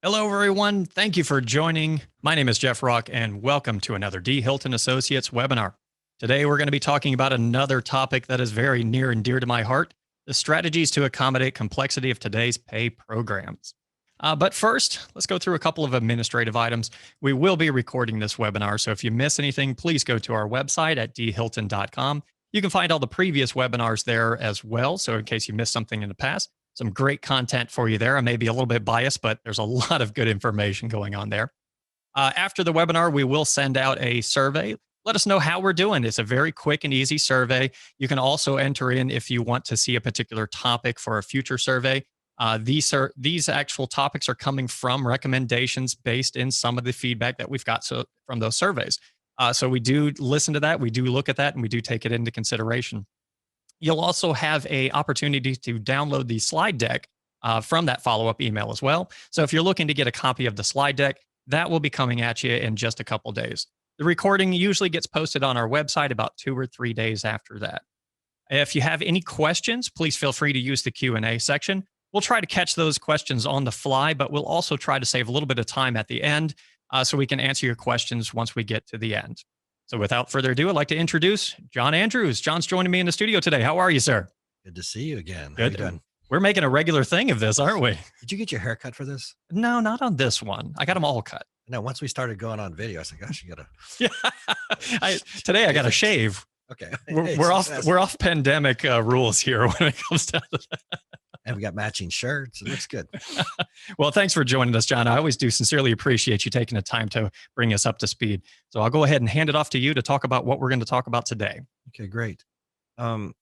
Hello, everyone. Thank you for joining. My name is Jeff Rock, and welcome to another D. Hilton Associates webinar. Today, we're going to be talking about another topic that is very near and dear to my heart, the strategies to accommodate complexity of today's pay programs. But first, let's go through a couple of administrative items. We will be recording this webinar, so if you miss anything, please go to our website at dhilton.com. You can find all the previous webinars there as well, so in case you missed something in the past, some great content for you there. I may be a little bit biased, but there's a lot of good information going on there. After the webinar, we will send out a survey. Let us know how we're doing. It's a very quick and easy survey. You can also enter in if you want to see a particular topic for a future survey. These actual topics are coming from recommendations based in some of the feedback that we've got from those surveys. So we do listen to that, we do look at that, and we do take it into consideration. You'll also have a opportunity to download the slide deck from that follow-up email as well. So if you're looking to get a copy of the slide deck, that will be coming at you in just a couple days. The recording usually gets posted on our website about 2 or 3 days after that. If you have any questions, please feel free to use the Q&A section. We'll try to catch those questions on the fly, but we'll also try to save a little bit of time at the end so we can answer your questions once we get to the end. So without further ado, I'd like to introduce John Andrews. John's joining me in the studio today. How are you, sir? Good to see you again. Good. How you doing? We're making a regular thing of this, aren't we? Did you get your hair cut for this? No, not on this one. I got them all cut. No, once we started going on video, I said, gosh, you gotta. Yeah. Today I got to shave. Okay. We're off pandemic rules here when it comes down to that. And we got matching shirts. It looks good. Well, thanks for joining us, John. I always do sincerely appreciate you taking the time to bring us up to speed. So I'll go ahead and hand it off to you to talk about what we're going to talk about today. Okay, great. Our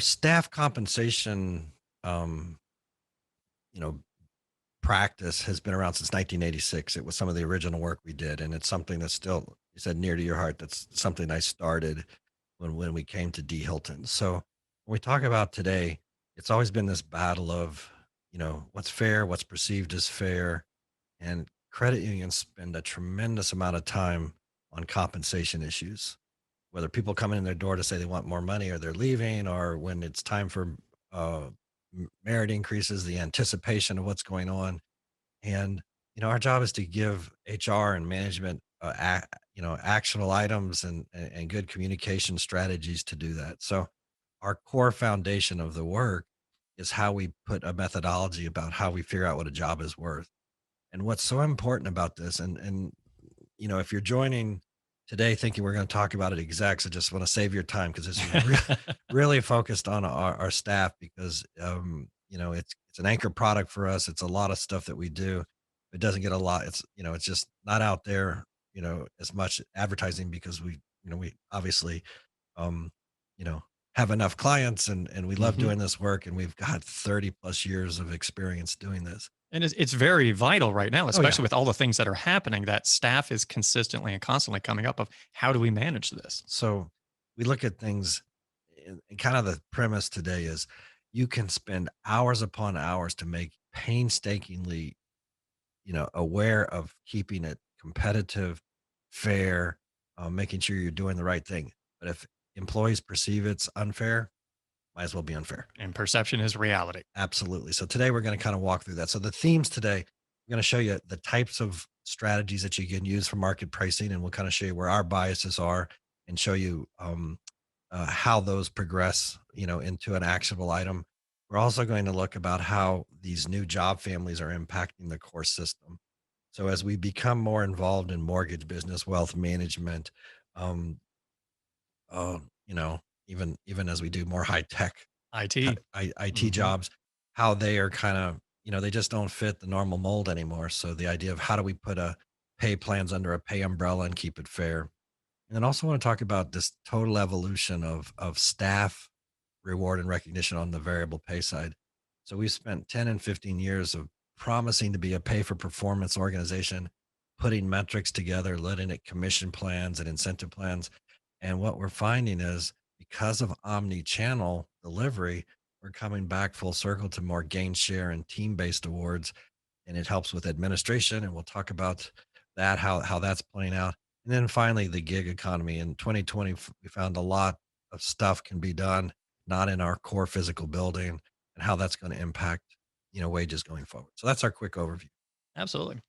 staff compensation, practice has been around since 1986. It was some of the original work we did, and it's something that's still, you said, near to your heart. That's something I started when we came to D. Hilton. So when we talk about today, it's always been this battle of, what's fair, what's perceived as fair, and credit unions spend a tremendous amount of time on compensation issues, whether people come in their door to say they want more money or they're leaving, or when it's time for merit increases, the anticipation of what's going on. And, our job is to give HR and management, actionable items and good communication strategies to do that. So our core foundation of the work is how we put a methodology about how we figure out what a job is worth. And what's so important about this, and if you're joining today thinking we're going to talk about it execs, I just want to save your time because this is really focused on our staff because it's an anchor product for us. It's a lot of stuff that we do. It doesn't get a lot. It's just not out there, as much advertising because we obviously um, have enough clients and we love doing this work, and we've got 30 plus years of experience doing this. And it's very vital right now, especially with all the things that are happening, that staff is consistently and constantly coming up of how do we manage this? So we look at things, and kind of the premise today is you can spend hours upon hours to make painstakingly, aware of keeping it competitive, fair, making sure you're doing the right thing. But if employees perceive it's unfair, might as well be unfair. And perception is reality. Absolutely. So today we're going to kind of walk through that. So the themes today, I'm going to show you the types of strategies that you can use for market pricing, and we'll kind of show you where our biases are and show you how those progress, into an actionable item. We're also going to look about how these new job families are impacting the core system. So as we become more involved in mortgage business, wealth management, even as we do more high tech IT jobs, how they are kind of, they just don't fit the normal mold anymore. So the idea of how do we put a pay plans under a pay umbrella and keep it fair. And then also want to talk about this total evolution of staff reward and recognition on the variable pay side. So we've spent 10 and 15 years of promising to be a pay for performance organization, putting metrics together, letting it commission plans and incentive plans. And what we're finding is because of omni-channel delivery, we're coming back full circle to more gain share and team-based awards. And it helps with administration. And we'll talk about that, how that's playing out. And then finally, the gig economy. In 2020, we found a lot of stuff can be done, not in our core physical building, and how that's going to impact wages going forward. So that's our quick overview. Absolutely.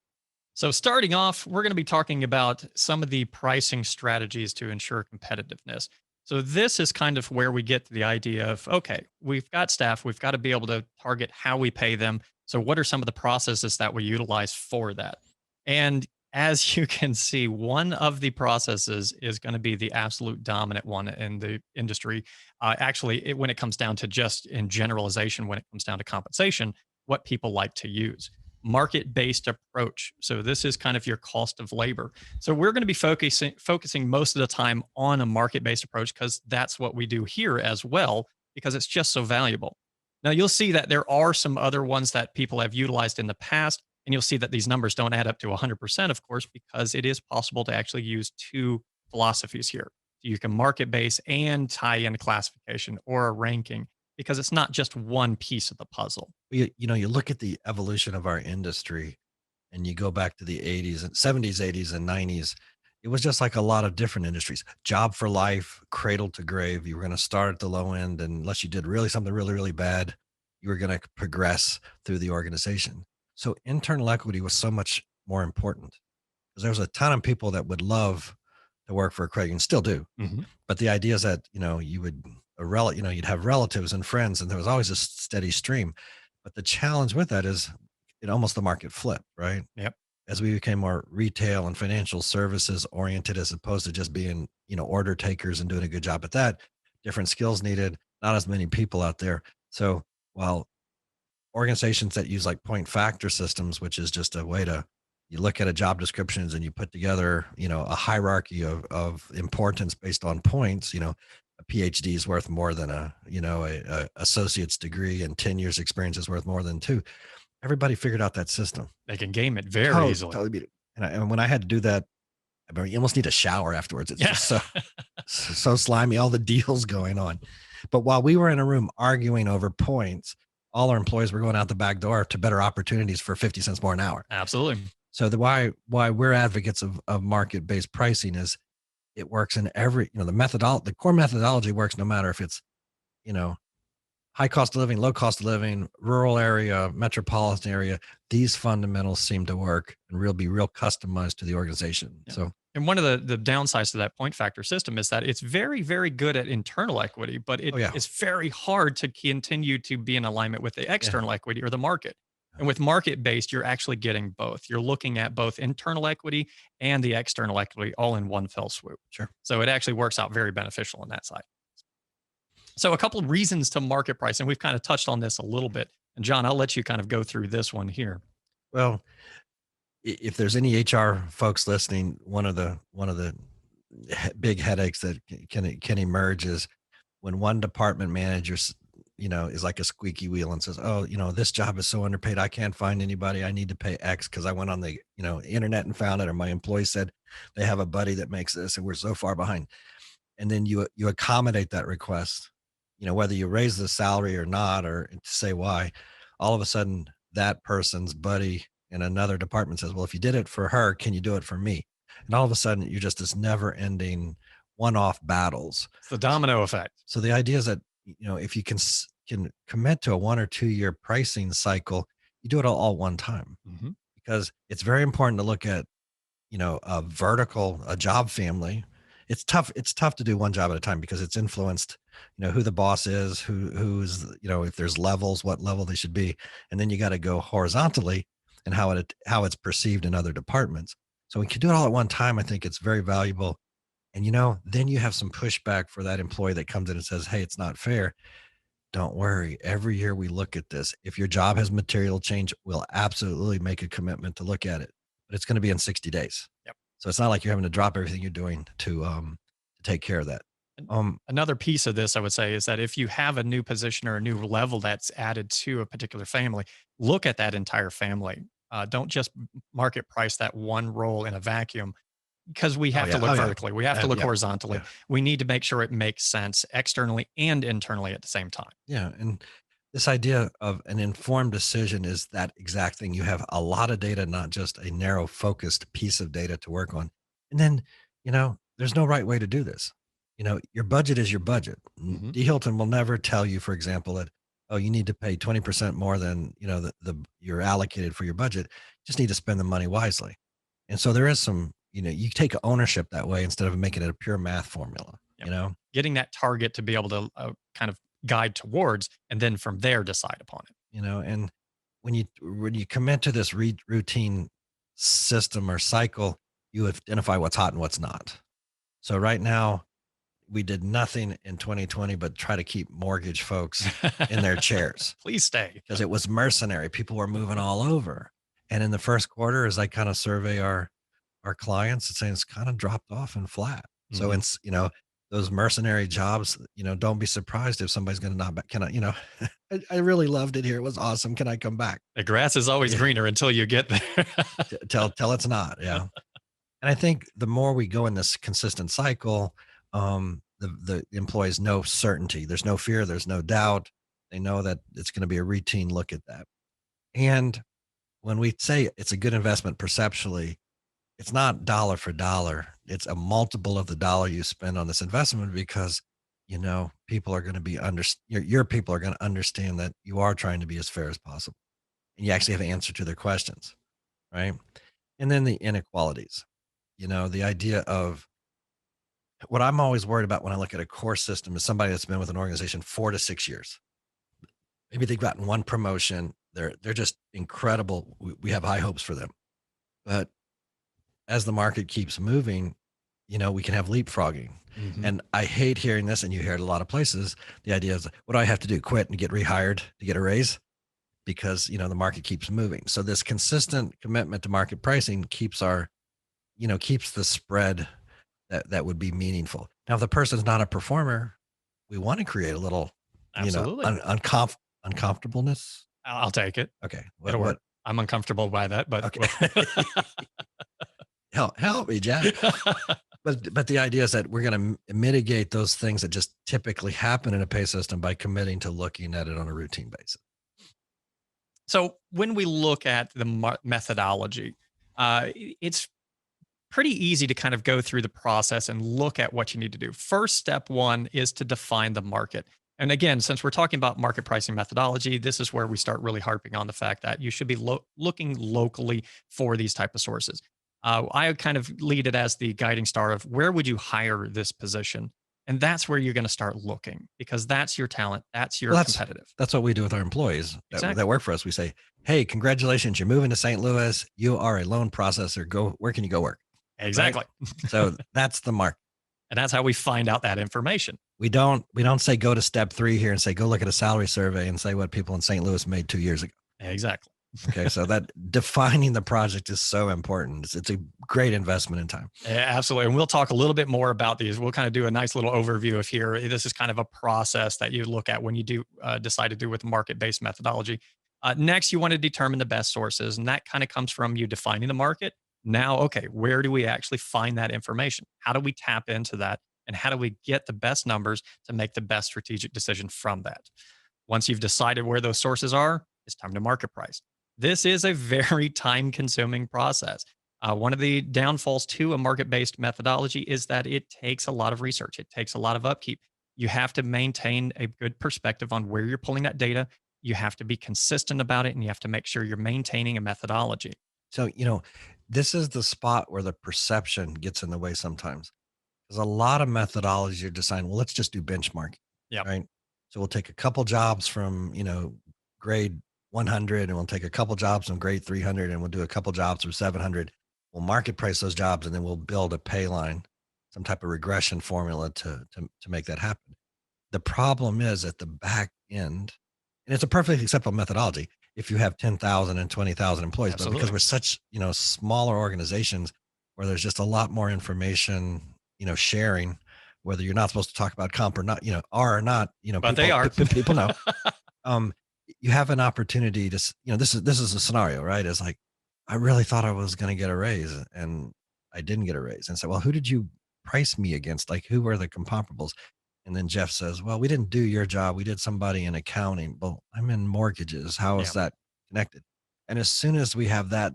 So, starting off, we're going to be talking about some of the pricing strategies to ensure competitiveness. So, this is kind of where we get to the idea of okay, we've got staff, we've got to be able to target how we pay them. So, what are some of the processes that we utilize for that? And as you can see, one of the processes is going to be the absolute dominant one in the industry. Actually, when it comes down to just in generalization, when it comes down to compensation, what people like to use market-based approach. So this is kind of your cost of labor. So we're going to be focusing most of the time on a market-based approach because that's what we do here as well because it's just so valuable. Now you'll see that there are some other ones that people have utilized in the past and you'll see that these numbers don't add up to 100% of course because it is possible to actually use two philosophies here. You can market base and tie in classification or a ranking because it's not just one piece of the puzzle. You look at the evolution of our industry and you go back to the 80s and 70s, 80s, and 90s, it was just like a lot of different industries. Job for life, cradle to grave. You were going to start at the low end, and unless you did really something really, really bad, you were going to progress through the organization. So internal equity was so much more important because there was a ton of people that would love to work for a credit union, still do. Mhm. But the idea is that you would you'd have relatives and friends, and there was always a steady stream. But the challenge with that is it almost the market flipped, right? Yep. As we became more retail and financial services oriented as opposed to just being order takers and doing a good job at that, different skills needed, not as many people out there. So while organizations that use like point factor systems, which is just a way to you look at a job descriptions and you put together a hierarchy of importance based on points. A PhD is worth more than a associate's degree, and 10 years experience is worth more than two. Everybody figured out that system. They can game it very Totally, easily. totally beat it. And when I had to do that, I mean, you almost need a shower afterwards. It's Yeah. just so slimy, all the deals going on. But while we were in a room arguing over points, all our employees were going out the back door to better opportunities for 50 cents more an hour. Absolutely. So why we're advocates of market-based pricing is it works in every, the core methodology works no matter if it's, you know, high cost of living, low cost of living, rural area, metropolitan area. These fundamentals seem to work and be real customized to the organization. Yeah. So And one of the downsides to that point factor system is that it's very, very good at internal equity, but oh it yeah. is very hard to continue to be in alignment with the Yeah. external equity or the market. And with market based, you're actually getting both. You're looking at both internal equity and the external equity all in one fell swoop. Sure. So it actually works out very beneficial on that side. So a couple of reasons to market price, and we've kind of touched on this a little bit. And John, I'll let you kind of go through this one here. Well, if there's any HR folks listening, one of the big headaches that can emerge is when one department manager is like a squeaky wheel and says, oh, this job is so underpaid, I can't find anybody, I need to pay X because I went on the internet and found it, or my employee said they have a buddy that makes this and we're so far behind. And then you accommodate that request, whether you raise the salary or not, or to say why. All of a sudden that person's buddy in another department says, well, if you did it for her, can you do it for me? And all of a sudden you're just this never ending one-off battles. It's the domino effect. So the idea is that if you can commit to a 1 or 2 year pricing cycle, you do it all one time, Mhm. because it's very important to look at a job family. It's tough to do one job at a time because it's influenced, who the boss is, who's, if there's levels, what level they should be. And then you got to go horizontally and how it's perceived in other departments. So we can do it all at one time. I think it's very valuable. And then you have some pushback for that employee that comes in and says, hey, it's not fair. Don't worry. Every year we look at this. If your job has material change, we'll absolutely make a commitment to look at it. But it's going to be in 60 days. Yep. So it's not like you're having to drop everything you're doing to take care of that. And Um, another piece of this, I would say, is that if you have a new position or a new level that's added to a particular family, look at that entire family. Don't just market price that one role in a vacuum because we oh have to yeah, look oh yeah, vertically. We have to look yeah, horizontally. yeah, We need to make sure it makes sense externally and internally at the same time. yeah. And this idea of an informed decision is that exact thing. You have a lot of data, not just a narrow focused piece of data to work on. And then, there's no right way to do this. Your budget is your budget. Mhm. D. Hilton will never tell you, for example, that oh, you need to pay 20% more than, the you're allocated for your budget. You just need to spend the money wisely. And so there is some, you take ownership that way instead of making it a pure math formula, Yep. you know? Getting that target to be able to kind of guide towards, and then from there decide upon it. And when you commit to this routine system or cycle, you identify what's hot and what's not. So right now, we did nothing in 2020 but try to keep mortgage folks in their chairs Please stay. because it was mercenary. People were moving all over. And in the first quarter, as I kind of survey our clients, it's saying it's kind of dropped off and flat. So Mhm. it's, those mercenary jobs, don't be surprised if somebody's going to not back. Can I, I really loved it here. It was awesome. Can I come back? The grass is always Yeah. greener until you get there. Tell it's not. Yeah. And I think the more we go in this consistent cycle, the employees know certainty. There's no fear. There's no doubt. They know that it's going to be a routine look at that. And when we say it's a good investment perceptually, it's not dollar for dollar. It's a multiple of the dollar you spend on this investment because people are going to be your people are going to understand that you are trying to be as fair as possible, and you actually have an answer to their questions, right? And then the inequalities. The idea of what I'm always worried about when I look at a core system is somebody that's been with an organization 4 to 6 years. Maybe they've gotten one promotion. They're just incredible. We have high hopes for them. But as the market keeps moving, we can have leapfrogging. Mhm. And I hate hearing this, and you hear it a lot of places. The idea is, what do I have to do? Quit and get rehired to get a raise? Because the market keeps moving. So this consistent commitment to market pricing keeps the spread that would be meaningful. Now, if the person's not a performer, we want to create a little, Absolutely. uncomfortableness. I'll take it. Okay. It'll What? work. I'm uncomfortable by that, but Okay. Help me, Jeff. But the idea is that we're going to mitigate those things that just typically happen in a pay system by committing to looking at it on a routine basis. So when we look at the methodology, it's pretty easy to kind of go through the process and look at what you need to do. First step one is to define the market. And again, since we're talking about market pricing methodology, this is where we start really harping on the fact that you should be looking locally for these type of sources. I kind of lead it as the guiding star of where would you hire this position, and that's where you're going to start looking because that's your talent, that's your Well, that's competitive. that's what we do with our employees that Exactly. work for us. We say, "Hey, congratulations, you're moving to St. Louis. You are a loan processor. Go, where can you go work?" Right. Exactly. So that's the mark. And that's how we find out that information. We don't say go to step 3 here and say go look at a salary survey and say what people in St. Louis made 2 years ago. Exactly. Okay, so that defining the project is so important. It's a great investment in time. Yeah, absolutely. And we'll talk a little bit more about these. We'll kind of do a nice little overview of here. This is kind of a process that you look at when you do decide to do with market based methodology. Next, you want to determine the best sources. And that kind of comes from you defining the market. Now, okay, where do we actually find that information? How do we tap into that? And how do we get the best numbers to make the best strategic decision from that? Once you've decided where those sources are, it's time to market price. This is a very time consuming process. One of the downfalls to a market based methodology is that it takes a lot of research, it takes a lot of upkeep. You have to maintain a good perspective on where you're pulling that data. You have to be consistent about it, and you have to make sure you're maintaining a methodology. So, this is the spot where the perception gets in the way sometimes. There's a lot of methodologies you're deciding, well, let's just do benchmarking, Yep. right? So we'll take a couple jobs from, grade 100 and we'll take a couple jobs from grade 300 and we'll do a couple jobs from 700. We'll market price those jobs and then we'll build a pay line, some type of regression formula to make that happen. The problem is at the back end, and it's a perfectly acceptable methodology if you have 10,000 and 20,000 employees, but because Absolutely. we're such, smaller organizations where there's just a lot more information, sharing, whether you're not supposed to talk about comp or not, are or not, But they are. people know. Um, you have an opportunity to, this is a scenario, right? It's like, I really thought I was going to get a raise and I didn't get a raise. And so, well, who did you price me against? Like, who were the comparables? And then Jeff says, well, we didn't do your job. We did somebody in accounting. Well, I'm in mortgages. How is Yeah, that connected? And as soon as we have that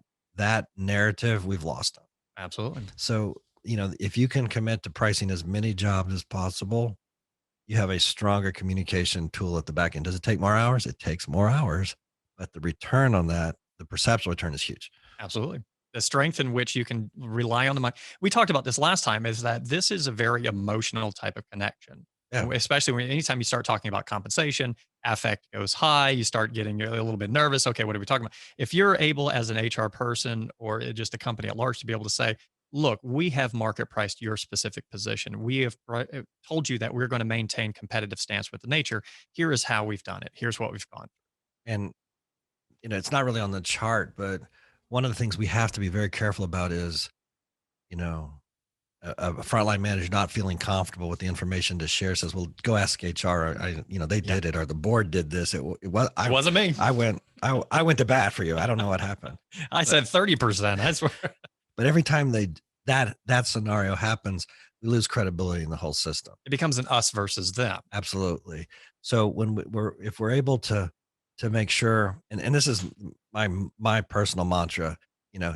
narrative, we've lost them. absolutely. So, if you can commit to pricing as many jobs as possible, you have a stronger communication tool at the back end. Does it take more hours? It takes more hours, but the return on that, the perceptual return is huge. Absolutely. The strength in which you can rely on the money. We talked about this last time is that this is a very emotional type of connection. Yeah. And especially when anytime you start talking about compensation, affect goes high, you start getting a little bit nervous. Okay, what are we talking about? If you're able as an HR person or just a company at large to be able to say, look, we have market priced your specific position. We have told you that we're going to maintain competitive stance with the nature. Here is how we've done it. Here's what we've gone. And, it's not really on the chart, but one of the things we have to be very careful about is, you know, a frontline manager not feeling comfortable with the information to share says, "Well, go ask HR. They Yeah. did it, or the board did this. It was It wasn't me. I went to bat for you. I don't know what happened." I But said 30%. I swear. but every time that scenario happens, we lose credibility in the whole system. It becomes an us versus them. Absolutely. So when if we're able to make sure, and this is my personal mantra,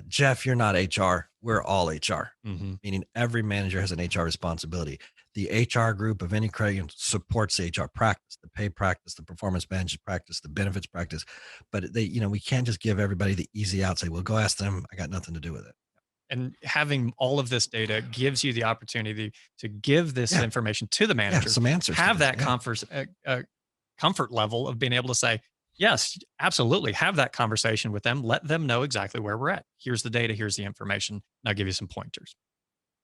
Jeff, you're not HR. We're all HR. Mhm. Meaning every manager has an HR responsibility. The HR group of any credit supports the HR practice, the pay practice, the performance management practice, the benefits practice. But we can't just give everybody the easy out. Say, well, go ask them. I got nothing to do with it. And having all of this data gives you the opportunity to give this Yeah, information to the yeah, managers, some answers to have this. that Yeah, comfort level of being able to say, yes, absolutely, have that conversation with them. Let them know exactly where we're at. Here's the data, here's the information, and I'll give you some pointers.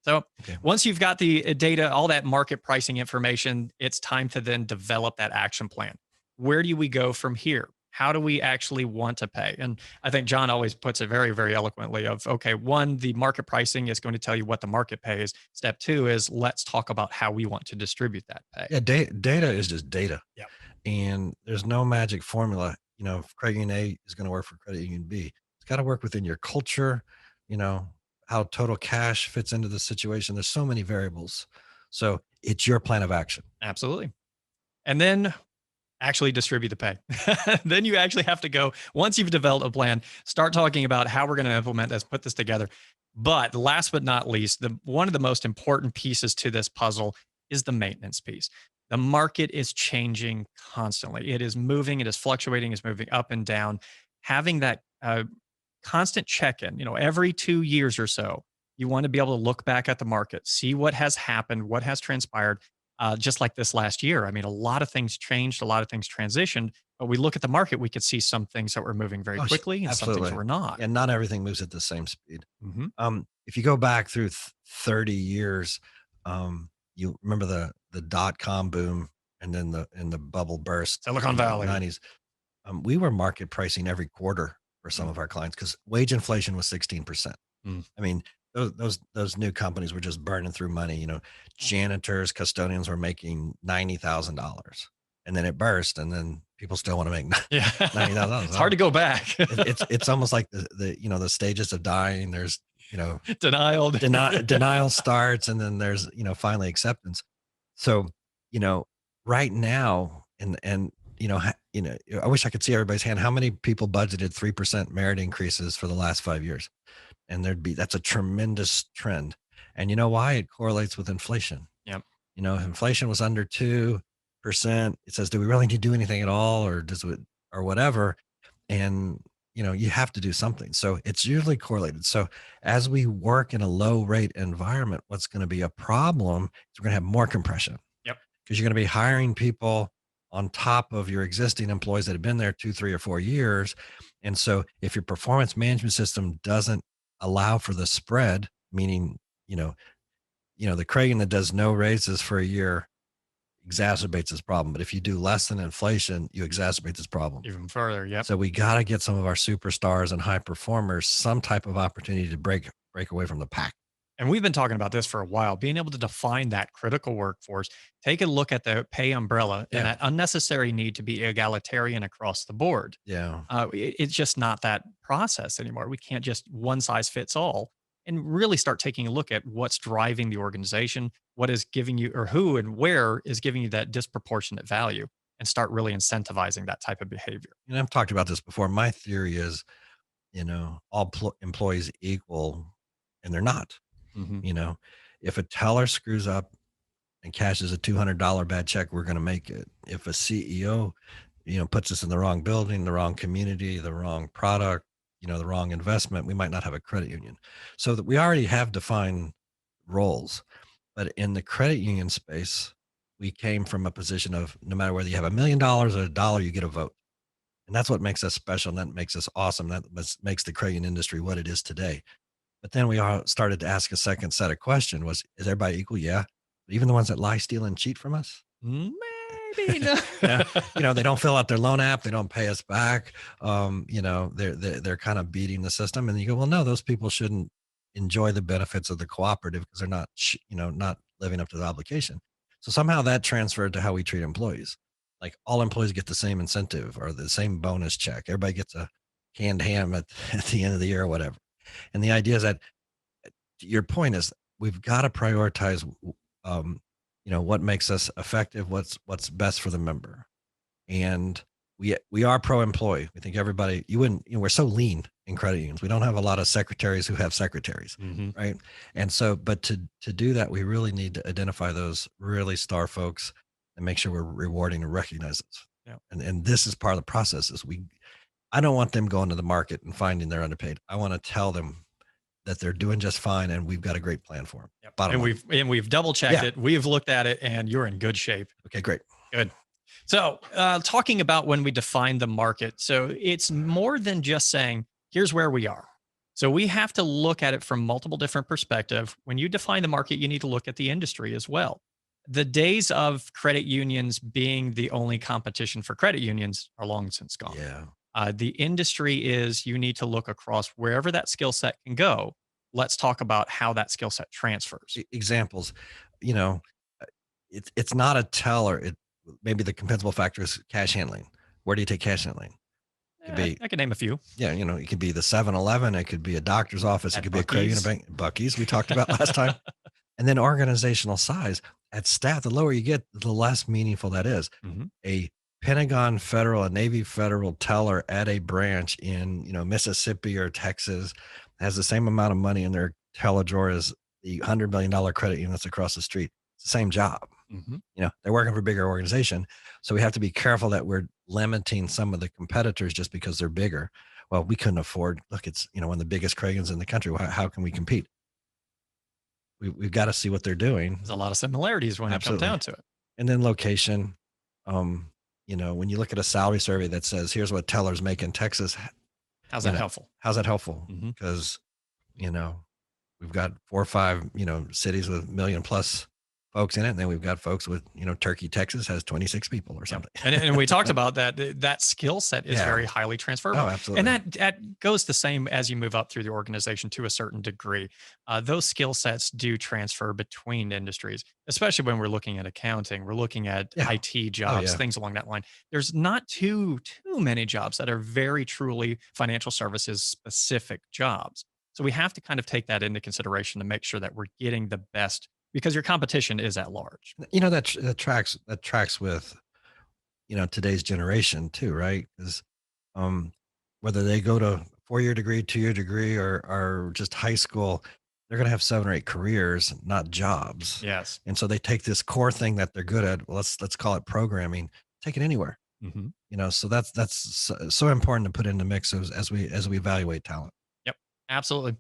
So okay. once you've got the data, all that market pricing information, it's time to then develop that action plan. Where do we go from here? How do we actually want to pay? And I think John always puts it very, very eloquently of, okay, one, the market pricing is going to tell you what the market pays. Step two is let's talk about how we want to distribute that pay. Yeah, data is just data, Yep. and there's no magic formula. If credit union A is going to work for credit union B, it's got to work within your culture. You know how total cash fits into the situation. There's so many variables, so it's your plan of action. Absolutely. And then actually distribute the pay. Then you actually have to go, once you've developed a plan, start talking about how we're going to implement this, put this together. But last but not least, one of the most important pieces to this puzzle is the maintenance piece. The market is changing constantly. It is moving, it is fluctuating, it's moving up and down. Having that constant check-in, every 2 years or so, you want to be able to look back at the market, see what has happened, what has transpired, just like this last year. I mean, a lot of things changed, a lot of things transitioned, but we look at the market, we could see some things that were moving very Oh, quickly and some things that absolutely. were not. And not everything moves at the same speed. Mhm. If you go back through 30 years, you remember the dot-com boom, and then the bubble burst Silicon in the Valley. 90s. We were market pricing every quarter for some Mm, of our clients because wage inflation was 16%. mm. I mean, those new companies were just burning through money. Janitors, custodians were making $90,000, and then it burst, and then people still want to make Yeah. It's hard $90,000. to go back. It's almost like the stages of dying. There's Denial. denial starts, and then there's finally acceptance. So you know right now, and I wish I could see everybody's hand. How many people budgeted 3% merit increases for the last 5 years? And that's a tremendous trend. And you know why? It correlates with inflation. Yep. Inflation was under 2%. It says, do we really need to do anything at all, or does it, or whatever? And you have to do something. So it's usually correlated. So as we work in a low rate environment, what's going to be a problem is we're going to have more compression, Yep. because you're going to be hiring people on top of your existing employees that have been there 2, 3, or 4 years. And so if your performance management system doesn't allow for the spread, meaning, the Kragan that does no raises for a year exacerbates this problem. But if you do less than inflation, you exacerbate this problem. Even further. Yep. So we got to get some of our superstars and high performers some type of opportunity to break away from the pack. And we've been talking about this for a while, being able to define that critical workforce, take a look at the pay umbrella and Yeah. that unnecessary need to be egalitarian across the board. Yeah. It's just not that process anymore. We can't just one size fits all and really start taking a look at what's driving the organization, what is giving you, or who and where is giving you that disproportionate value, and start really incentivizing that type of behavior. I've talked about this before. My theory is, all employees equal, and they're not. Mhm. You know, if a teller screws up and cashes a $200 bad check, we're going to make it. If a CEO, puts us in the wrong building, the wrong community, the wrong product, the wrong investment, we might not have a credit union. So that we already have defined roles. But in the credit union space, we came from a position of no matter whether you have $1 million or a dollar, you get a vote. And that's what makes us special. And that makes us awesome. Makes the credit union industry what it is today. But then we all started to ask a second set of questions was, is everybody equal? Yeah. But even the ones that lie, steal, and cheat from us? Maybe no. Yeah. They don't fill out their loan app. They don't pay us back. They're kind of beating the system. And you go, well, no, those people shouldn't enjoy the benefits of the cooperative because they're not, not living up to the obligation. So somehow that transferred to how we treat employees. Like all employees get the same incentive or the same bonus check. Everybody gets a canned ham at the end of the year or whatever. And the idea is that your point is we've got to prioritize, what makes us effective, what's best for the member. And we are pro-employee. We think everybody, we're so lean in credit unions. We don't have a lot of secretaries who have secretaries, right? And so, but to do that, we really need to identify those really star folks and make sure we're rewarding and recognize those. Yeah. And this is part of the process I don't want them going to the market and finding they're underpaid. I want to tell them that they're doing just fine and we've got a great plan for them. Yep. And we've double checked it. We've looked at it and you're in good shape. Okay, great. Good. So talking about when we define the market. So it's more than just saying, here's where we are. So we have to look at it from multiple different perspectives. When you define the market, you need to look at the industry as well. The days of credit unions being the only competition for credit unions are long since gone. Yeah. The industry is you need to look across wherever that skill set can go. Let's talk about how that skill set transfers. Examples, it's not a teller. Maybe the compensable factor is cash handling. Where do you take cash handling? I can name a few. Yeah, it could be the 7-Eleven. It could be a doctor's office. It could be a credit union bank. Buc-ee's we talked about last time. And then organizational size. At staff, the lower you get, the less meaningful that is. A Pentagon Federal, a Navy Federal teller at a branch in Mississippi or Texas has the same amount of money in their teller drawer as the $100 million credit union that's across the street. It's the same job. They're working for a bigger organization. So we have to be careful that we're limiting some of the competitors just because they're bigger. Well, we couldn't afford, look, it's one of the biggest credit unions in the country. How can we compete? We've got to see what they're doing. There's a lot of similarities when it comes down to it. And then location. When you look at a salary survey that says, here's what tellers make in Texas. How's that helpful? How's that helpful? Because, we've got 4 or 5, cities with 1 million plus folks in it. And then we've got folks with, Turkey, Texas has 26 people or something. And we talked about that skill set is very highly transferable. Oh, absolutely. And that goes the same as you move up through the organization to a certain degree. Those skill sets do transfer between industries, especially when we're looking at accounting, we're looking at IT jobs, things along that line. There's not too many jobs that are very truly financial services specific jobs. So we have to kind of take that into consideration to make sure that we're getting the best because your competition is at large. That tracks with, today's generation too, right? Because whether they go to 4-year degree, 2-year degree, or just high school, they're going to have 7 or 8 careers, not jobs. Yes. And so they take this core thing that they're good at. Well, let's call it programming. Take it anywhere. So that's so important to put in the mix as we evaluate talent. Yep, absolutely.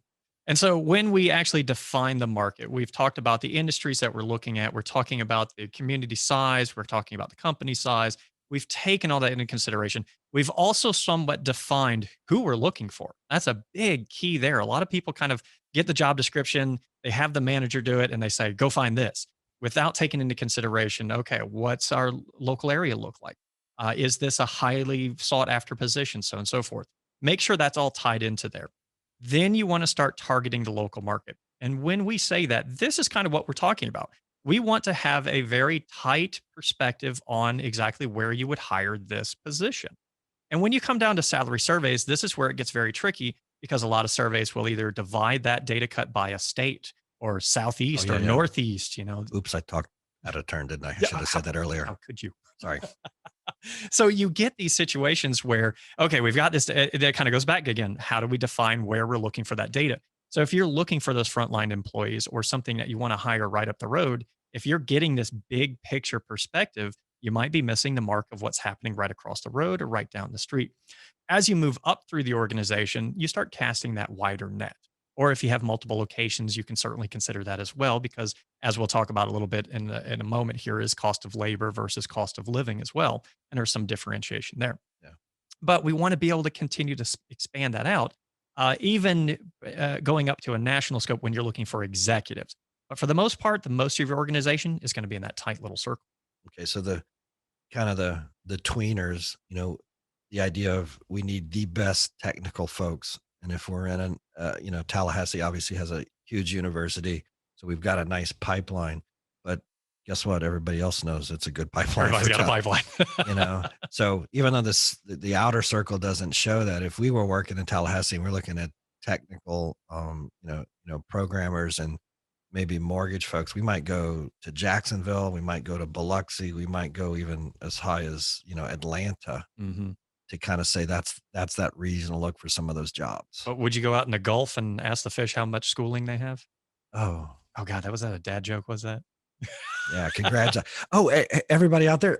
And so when we actually define the market, we've talked about the industries that we're looking at. We're talking about the community size. We're talking about the company size. We've taken all that into consideration. We've also somewhat defined who we're looking for. That's a big key there. A lot of people kind of get the job description, they have the manager do it, and they say, go find this without taking into consideration, okay, what's our local area look like? Is this a highly sought after position? So on and so forth. Make sure that's all tied into there. Then you want to start targeting the local market. And when we say that, this is kind of what we're talking about. We want to have a very tight perspective on exactly where you would hire this position. And when you come down to salary surveys, this is where it gets very tricky because a lot of surveys will either divide that data cut by a state or southeast or northeast, Oops, I talked out of turn, didn't I? I should have said that earlier. How could you? Sorry. So you get these situations where, okay, we've got this, that kind of goes back again. How do we define where we're looking for that data? So if you're looking for those frontline employees or something that you want to hire right up the road, if you're getting this big picture perspective, you might be missing the mark of what's happening right across the road or right down the street. As you move up through the organization, you start casting that wider net. Or if you have multiple locations, you can certainly consider that as well, because as we'll talk about a little bit in a moment here, is cost of labor versus cost of living as well. And there's some differentiation there. Yeah. But we want to be able to continue to expand that out, even going up to a national scope when you're looking for executives. But for the most part, the most of your organization is going to be in that tight little circle. Okay. So the kind of the tweeners, the idea of we need the best technical folks. And if we're in an, Tallahassee obviously has a huge university, so we've got a nice pipeline. But guess what? Everybody else knows it's a good pipeline Everybody's for got a talent. pipeline. So even though the outer circle doesn't show that, if we were working in Tallahassee and we're looking at technical, programmers and maybe mortgage folks, we might go to Jacksonville, we might go to Biloxi, we might go even as high as Atlanta hmm to kind of say that's that regional look for some of those jobs. But would you go out in the Gulf and ask the fish how much schooling they have? Oh, Oh God, that was that a dad joke? Was that? yeah, congrats. Oh, everybody out there,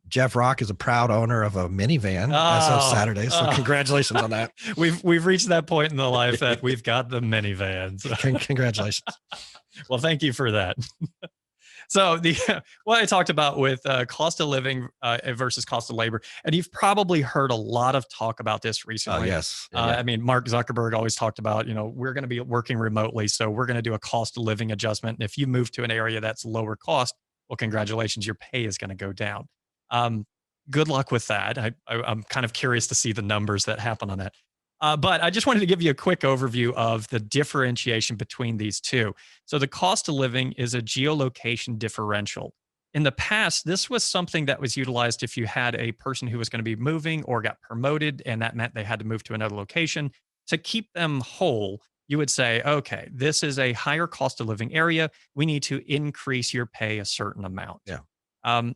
Jeff Rock is a proud owner of a minivan as of Oh, Saturday, so congratulations on that. we've reached that point in the life that we've got the minivans. Congratulations. Well, thank you for that. So the what I talked about with cost of living versus cost of labor, and you've probably heard a lot of talk about this Oh, recently. yes. Yeah, yeah. I mean, Mark Zuckerberg always talked about, we're going to be working remotely, so we're going to do a cost of living adjustment. And if you move to an area that's lower cost, well, congratulations, your pay is going to go down. Um, Good luck with that. I'm kind of curious to see the numbers that happen on that. But I just wanted to give you a quick overview of the differentiation between these two. So, the cost of living is a geolocation differential. In the past, this was something that was utilized if you had a person who was going to be moving or got promoted, and that meant they had to move to another location. To keep them whole, you would say, okay, this is a higher cost of living area. We need to increase your pay a certain amount. Yeah.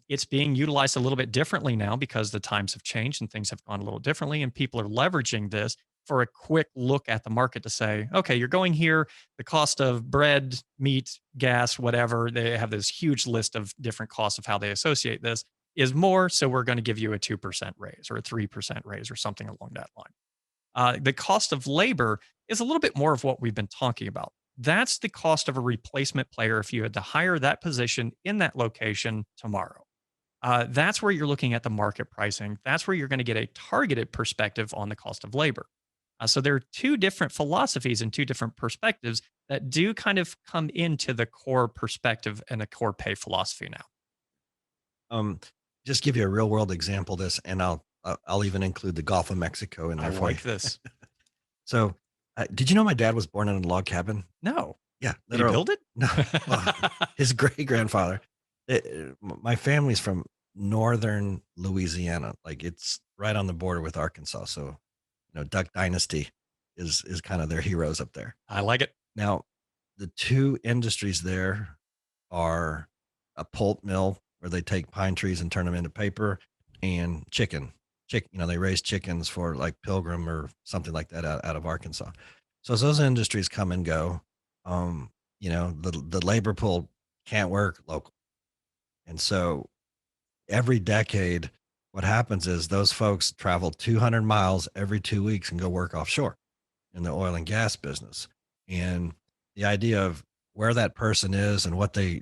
It's being utilized a little bit differently now because the times have changed and things have gone a little differently, and people are leveraging this for a quick look at the market to say, okay, you're going here. The cost of bread, meat, gas, whatever, they have this huge list of different costs of how they associate this is more. So we're going to give you a 2% raise or a 3% raise or something along that line. The cost of labor is a little bit more of what we've been talking about. That's the cost of a replacement player if you had to hire that position in that location tomorrow. That's where you're looking at the market pricing. That's where you're going to get a targeted perspective on the cost of labor. So there are two different philosophies and two different perspectives that do kind of come into the core perspective and the core pay philosophy now. Um, just give you a real world example of this, and I'll even include the Gulf of Mexico in I there for you. like this. So, did you know my dad was born in a log cabin? No. Yeah, Did you literally. build it? No, well, his great grandfather. My family's from northern Louisiana, like it's right on the border with Arkansas. So, Duck Dynasty is kind of their heroes up there. I like it. Now, the two industries there are a pulp mill where they take pine trees and turn them into paper, and chicken. They raise chickens for like Pilgrim or something like that out of Arkansas. So as those industries come and go, the labor pool can't work local. And so every decade, what happens is those folks travel 200 miles every 2 weeks and go work offshore in the oil and gas business. And the idea of where that person is and what they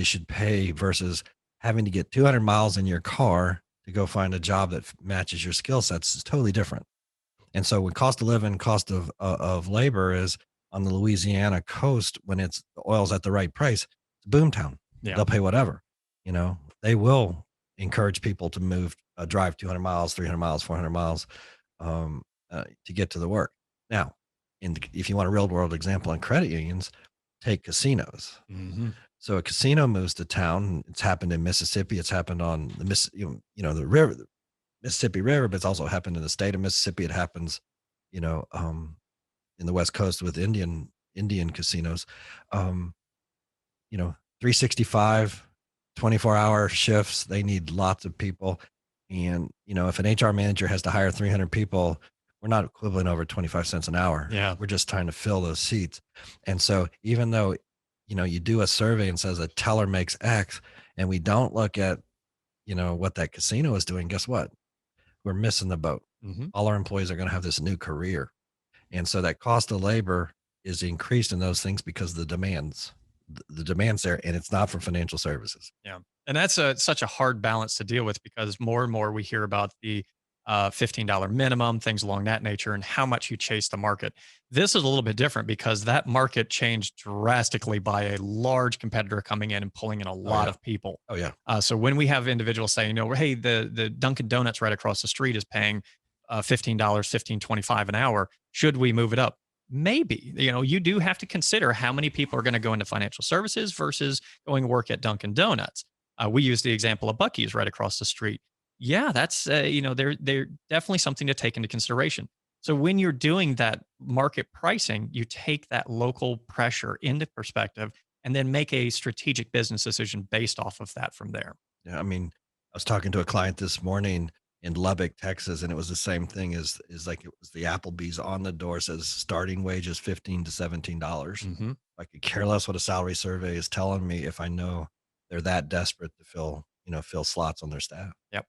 should pay versus having to get 200 miles in your car to go find a job that matches your skill sets is totally different. And so when cost of living, cost of labor is on the Louisiana coast, when it's the oil's at the right price, it's boomtown. Yeah. They'll pay whatever. They will encourage people to drive 200 miles, 300 miles, 400 miles to get to the work. Now, if you want a real world example in credit unions, take casinos. hmm So a casino moves to town. It's happened in Mississippi. It's happened on the river, the Mississippi River, but it's also happened in the state of Mississippi. It happens, you know, um, in the West Coast with Indian casinos. Um, 365, 24-hour shifts. They need lots of people. And, if an HR manager has to hire 300 people, we're not equivalent over 25 cents an hour. Yeah. We're just trying to fill those seats. And so even though you do a survey and says a teller makes X, and we don't look at, what that casino is doing, guess what? We're missing the boat. Hmm. All our employees are going to have this new career. And so that cost of labor is increased in those things because the demands there, and it's not for financial services. Yeah. And that's such a hard balance to deal with because more and more we hear about the $15 minimum, things along that nature, and how much you chase the market. This is a little bit different because that market changed drastically by a large competitor coming in and pulling in a Oh lot yeah. of people. Oh yeah. So when we have individuals saying, hey, the Dunkin' Donuts right across the street is paying $15, 15.25 an hour, should we move it up? Maybe. You do have to consider how many people are going to go into financial services versus going to work at Dunkin' Donuts. We use the example of Bucky's right across the street. Yeah, that's they're definitely something to take into consideration. So when you're doing that market pricing, you take that local pressure into perspective and then make a strategic business decision based off of that from there. Yeah, I mean, I was talking to a client this morning in Lubbock, Texas, and it was the same thing as like it was the Applebee's on the door says starting wage is 15 to $17. Hmm. I could care less what a salary survey is telling me if I know they're that desperate to fill slots on their staff. Yep.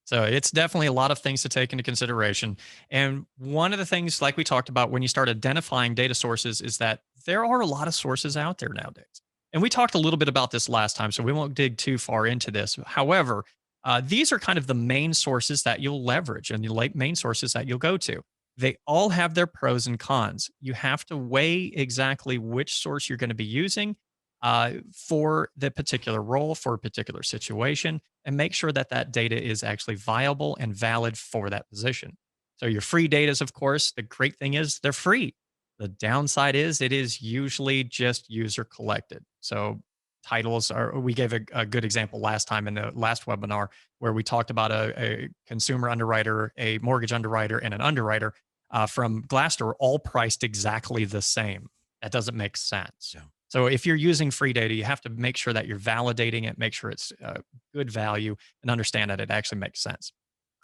So it's definitely a lot of things to take into consideration. And one of the things, like we talked about when you start identifying data sources, is that there are a lot of sources out there nowadays. And we talked a little bit about this last time, so we won't dig too far into this. However, these are kind of the main sources that you'll leverage and the main sources that you'll go to. They all have their pros and cons. You have to weigh exactly which source you're going to be using for the particular role, for a particular situation, and make sure that that data is actually viable and valid for that position. So your free data is, of course, the great thing is they're free. The downside is it is usually just user collected. So titles are, we gave a good example last time in the last webinar where we talked about a consumer underwriter, a mortgage underwriter, and an underwriter from Glassdoor all priced exactly the same. That doesn't make sense. Yeah. So if you're using free data, you have to make sure that you're validating it, make sure it's good value, and understand that it actually makes sense.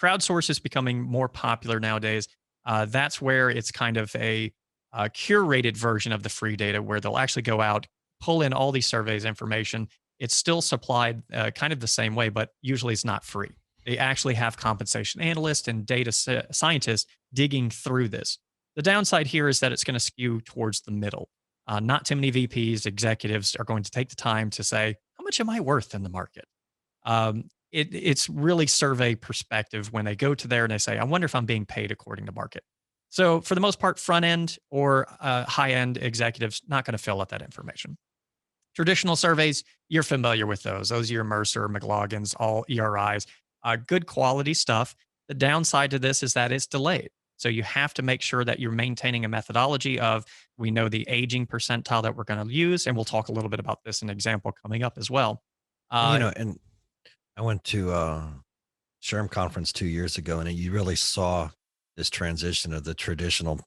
Crowdsource is becoming more popular nowadays. That's where it's kind of a curated version of the free data where they'll actually go out, pull in all these surveys information. It's still supplied kind of the same way, but usually it's not free. They actually have compensation analysts and data scientists digging through this. The downside here is that it's going to skew towards the middle. Not too many VPs, executives are going to take the time to say, how much am I worth in the market? It's really survey perspective when they go to there and they say, I wonder if I'm being paid according to market. So for the most part, front end or high end executives not going to fill out that information. Traditional surveys, you're familiar with those. Those are your Mercer, McLaughlins, all ERIs, good quality stuff. The downside to this is that it's delayed. So you have to make sure that you're maintaining a methodology of we know the aging percentile that we're going to use, and we'll talk a little bit about this in an example coming up as well. And Uh, and I went to SHRM conference 2 years ago, and you really saw this transition of the traditional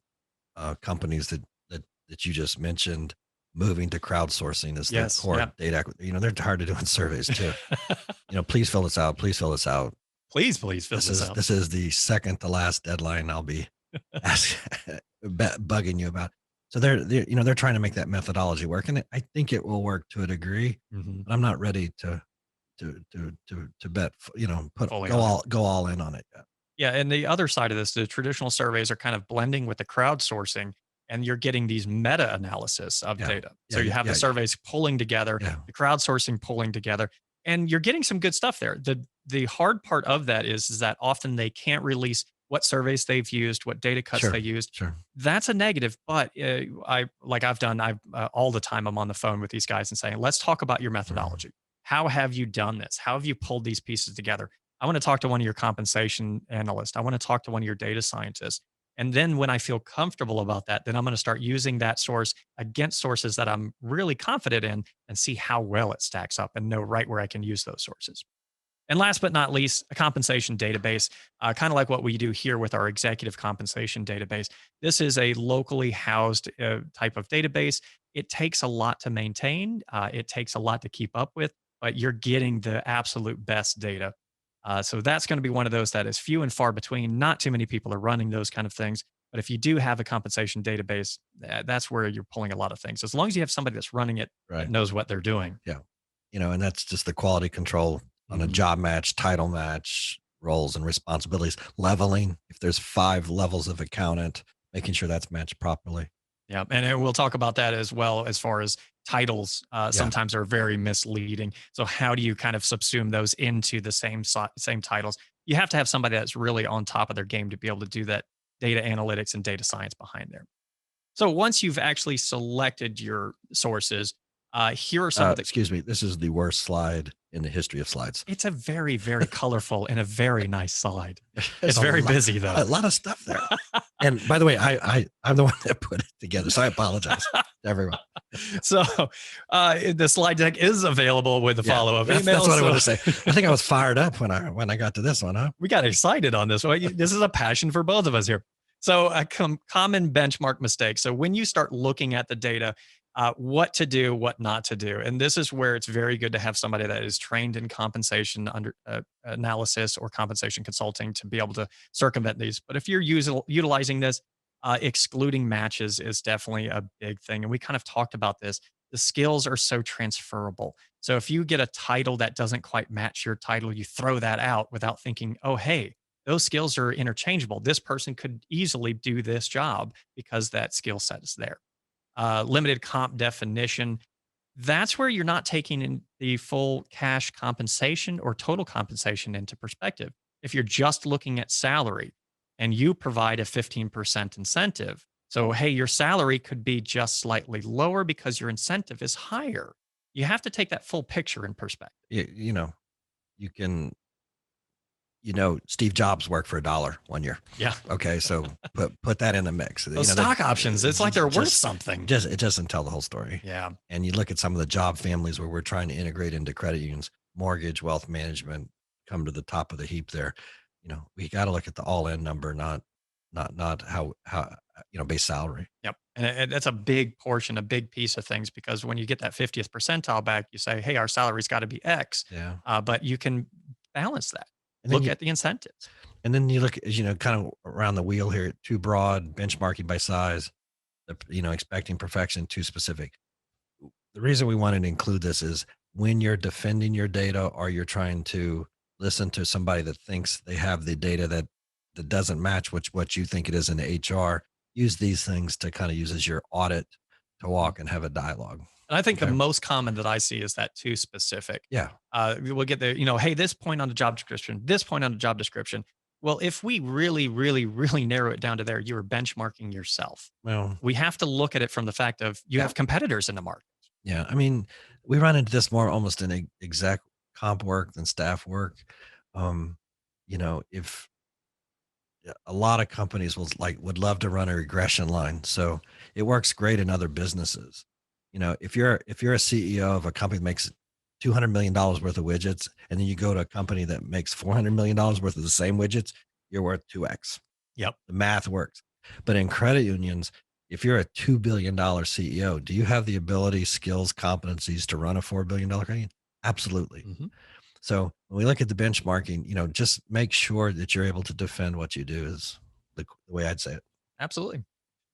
companies that you just mentioned moving to crowdsourcing as their yes, core yeah. data. They're tired of doing surveys too. Please fill this out. Please fill this out. Please fill This this is out. this is the second to last deadline I'll be ask, bugging you about. So they're trying to make that methodology work, and I think it will work to a degree, Mhm. but I'm not ready to bet. Put Fully go on it. all in on it yet. Yeah, and the other side of this, the traditional surveys are kind of blending with the crowdsourcing, and you're getting these meta analysis of Yeah, data. yeah, So you yeah, have the yeah, surveys pulling together, yeah. the crowdsourcing pulling together, and you're getting some good stuff there. The hard part of that is that often they can't release what surveys they've used, what data cuts Sure, they used. sure. That's a negative, but I like I've done. I all the time I'm on the phone with these guys and saying, "Let's talk about your Mhm. methodology. How have you done this? How have you pulled these pieces together? I want to talk to one of your compensation analysts. I want to talk to one of your data scientists." And then when I feel comfortable about that, then I'm going to start using that source against sources that I'm really confident in and see how well it stacks up and know right where I can use those sources. And last but not least, a compensation database, kind of like what we do here with our executive compensation database. This is a locally housed type of database. It takes a lot to maintain, it takes a lot to keep up with, but you're getting the absolute best data. So that's going to be one of those that is few and far between. Not too many people are running those kind of things, But if you do have a compensation database, that's where you're pulling a lot of things. As long as you have somebody that's running it that Right. knows what they're doing. Yeah. And that's just the quality control on a Mhm. job match, title match, roles and responsibilities, leveling. If there's 5 levels of accountant, making sure that's matched properly. Yeah, and we'll talk about that as well as far as titles. Yeah. Sometimes are very misleading. So how do you kind of subsume those into the same titles? You have to have somebody that's really on top of their game to be able to do that data analytics and data science behind there. So once you've actually selected your sources, here are some of the. Excuse me. This is the worst slide in the history of slides. It's a very, very colorful and a very nice slide. There's It's very busy though. a lot of stuff there. And by the way, I'm the one that put it together, so I apologize to everyone. So the slide deck is available with the Yeah, follow-up that's email. what I so want to say. I think I was fired up when I got to this one, huh? we got excited on this one. This is a passion for both of us here. So a common benchmark mistake. So when you start looking at the data, what to do, what not to do. And this is where it's very good to have somebody that is trained in compensation under analysis or compensation consulting to be able to circumvent these. But if you're utilizing this, excluding matches is definitely a big thing. And we kind of talked about this. The skills are so transferable. So if you get a title that doesn't quite match your title, you throw that out without thinking, oh, hey, those skills are interchangeable. This person could easily do this job because that skill set is there. Limited comp definition. That's where you're not taking in the full cash compensation or total compensation into perspective. If you're just looking at salary and you provide a 15% incentive, so hey, your salary could be just slightly lower because your incentive is higher. You have to take that full picture in perspective. You can Steve Jobs worked for $1 one year. Yeah. Okay, so put that in the mix. Those stock options, it's like they're worth something. It doesn't tell the whole story. Yeah. And you look at some of the job families where we're trying to integrate into credit unions, mortgage, wealth management, come to the top of the heap there. We got to look at the all-in number, not how base salary. Yep. And that's a big portion, a big piece of things, because when you get that 50th percentile back, you say, hey, our salary's got to be X. Yeah. But you can balance that. And Look at the incentives. And then you look at, kind of around the wheel here, too broad, benchmarking by size, expecting perfection, too specific. The reason we wanted to include this is when you're defending your data or you're trying to listen to somebody that thinks they have the data that doesn't match what you think it is in HR, use these things to kind of use as your audit to walk and have a dialogue. And I think the Okay. most common that I see is that too specific. Yeah. We'll get the, hey, this point on the job description, this point on the job description. Well, if we really, really, really narrow it down to there, you are benchmarking yourself. Well, We have to look at it from the fact of you have competitors in the market. yeah. I mean, we run into this more almost in exec comp work than staff work. If a lot of companies would love to run a regression line, so it works great in other businesses. If you're a CEO of a company that makes $200 million worth of widgets, and then you go to a company that makes $400 million worth of the same widgets, you're worth 2x. Yep. The math works. But in credit unions, if you're a $2 billion CEO, do you have the ability, skills, competencies to run a $4 billion credit union? Absolutely. Mhm. So when we look at the benchmarking, just make sure that you're able to defend what you do is the way I'd say it. Absolutely.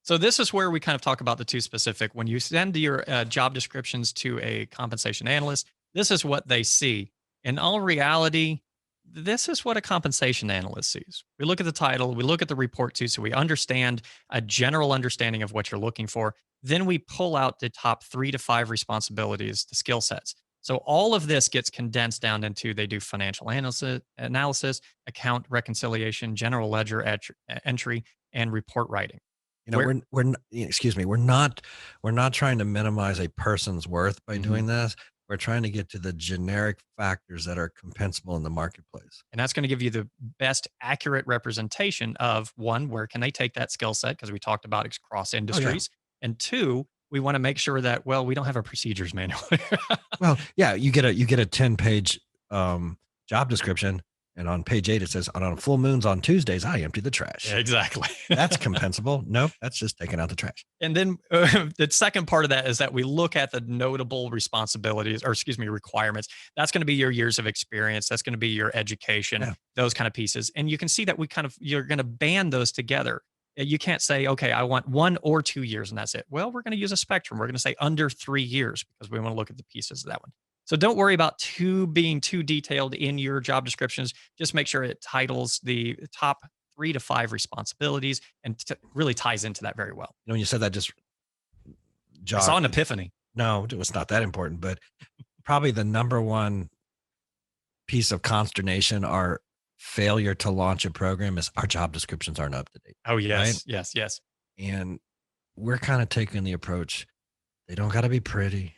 So this is where we kind of talk about the two specific. When you send your job descriptions to a compensation analyst, this is what they see. In all reality, this is what a compensation analyst sees. We look at the title, we look at the report too, so we understand a general understanding of what you're looking for. Then we pull out the top 3 to 5 responsibilities, the skill sets. So all of this gets condensed down into they do financial analysis, account reconciliation, general ledger entry, and report writing. Excuse me, we're not trying to minimize a person's worth by doing this. We're trying to get to the generic factors that are compensable in the marketplace. And that's going to give you the best accurate representation of one, where can they take that skill set? Because we talked about it's cross industries. And 2, we want to make sure that, well, we don't have a procedures manual. Well, yeah, you get a 10-page job description, and on page 8 it says, on full moons on Tuesdays, I empty the trash. Yeah, exactly. That's compensable. Nope, that's just taking out the trash. And then the second part of that is that we look at the notable responsibilities, or excuse me, requirements. That's going to be your years of experience. That's going to be your education, those kind of pieces. And you can see that you're going to band those together. You can't say, okay, I want 1 or 2 years and that's it. Well, we're going to use a spectrum. We're going to say under 3 years because we want to look at the pieces of that one. So don't worry about being too detailed in your job descriptions. Just make sure it titles the top 3 to 5 responsibilities and really ties into that very well. When you said that, just I saw jog. an epiphany. No, it was not that important, but probably the number one piece of consternation or failure to launch a program is our job descriptions aren't up to date, Oh, right? yes, yes, yes. And we're kind of taking the approach, they don't got to be pretty,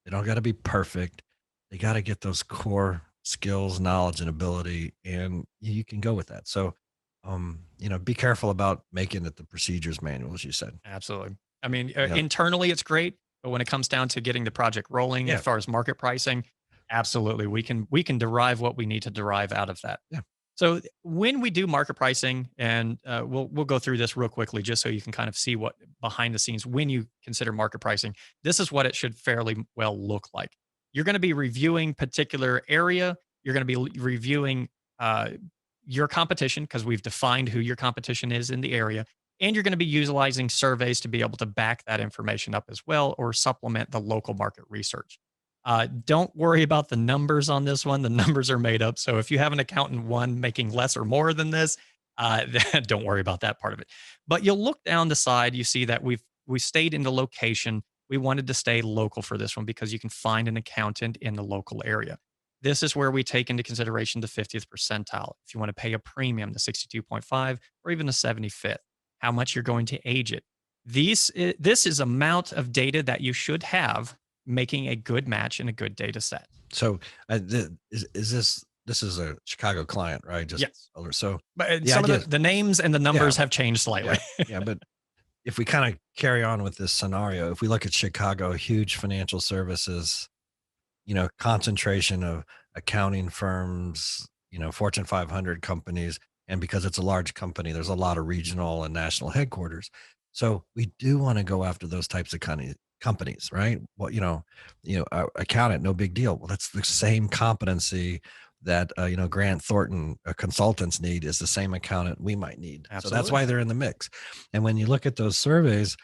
they don't got to be perfect. They got to get those core skills, knowledge, and ability, and you can go with that. So, be careful about making it the procedures manual, as you said. Absolutely. I mean, Yeah, internally it's great, but when it comes down to getting the project rolling as yeah, far as market pricing, absolutely we can derive what we need to derive out of that. yeah. So when we do market pricing, and we'll go through this real quickly just so you can kind of see what behind the scenes when you consider market pricing, this is what it should fairly well look like. You're going to be reviewing particular area. You're going to be reviewing uh, your competition because we've defined who your competition is in the area, and you're going to be utilizing surveys to be able to back that information up as well or supplement the local market research. Don't worry about the numbers on this one. The numbers are made up. So if you have an accountant one making less or more than this, don't worry about that part of it. But you'll look down the side, you see that we stayed in the location. We wanted to stay local for this one because you can find an accountant in the local area. This is where we take into consideration the 50th percentile. If you want to pay a premium, the 62.5 or even the 75th, how much you're going to age it. This is amount of data that you should have making a good match and a good data set. So, is this is a Chicago client, right? Just Yes. older. So But the some of idea, the names and the yeah, numbers have changed slightly. yeah, yeah. But if we kind of carry on with this scenario, if we look at Chicago, huge financial services, concentration of accounting firms, Fortune 500 companies. And because it's a large company, there's a lot of regional and national headquarters. So we do want to go after those types of companies, right? Well, accountant, no big deal. Well, that's the same competency that, Grant Thornton consultants need is the same accountant we might need. So that's Absolutely. why they're in the mix. And when you look at those surveys,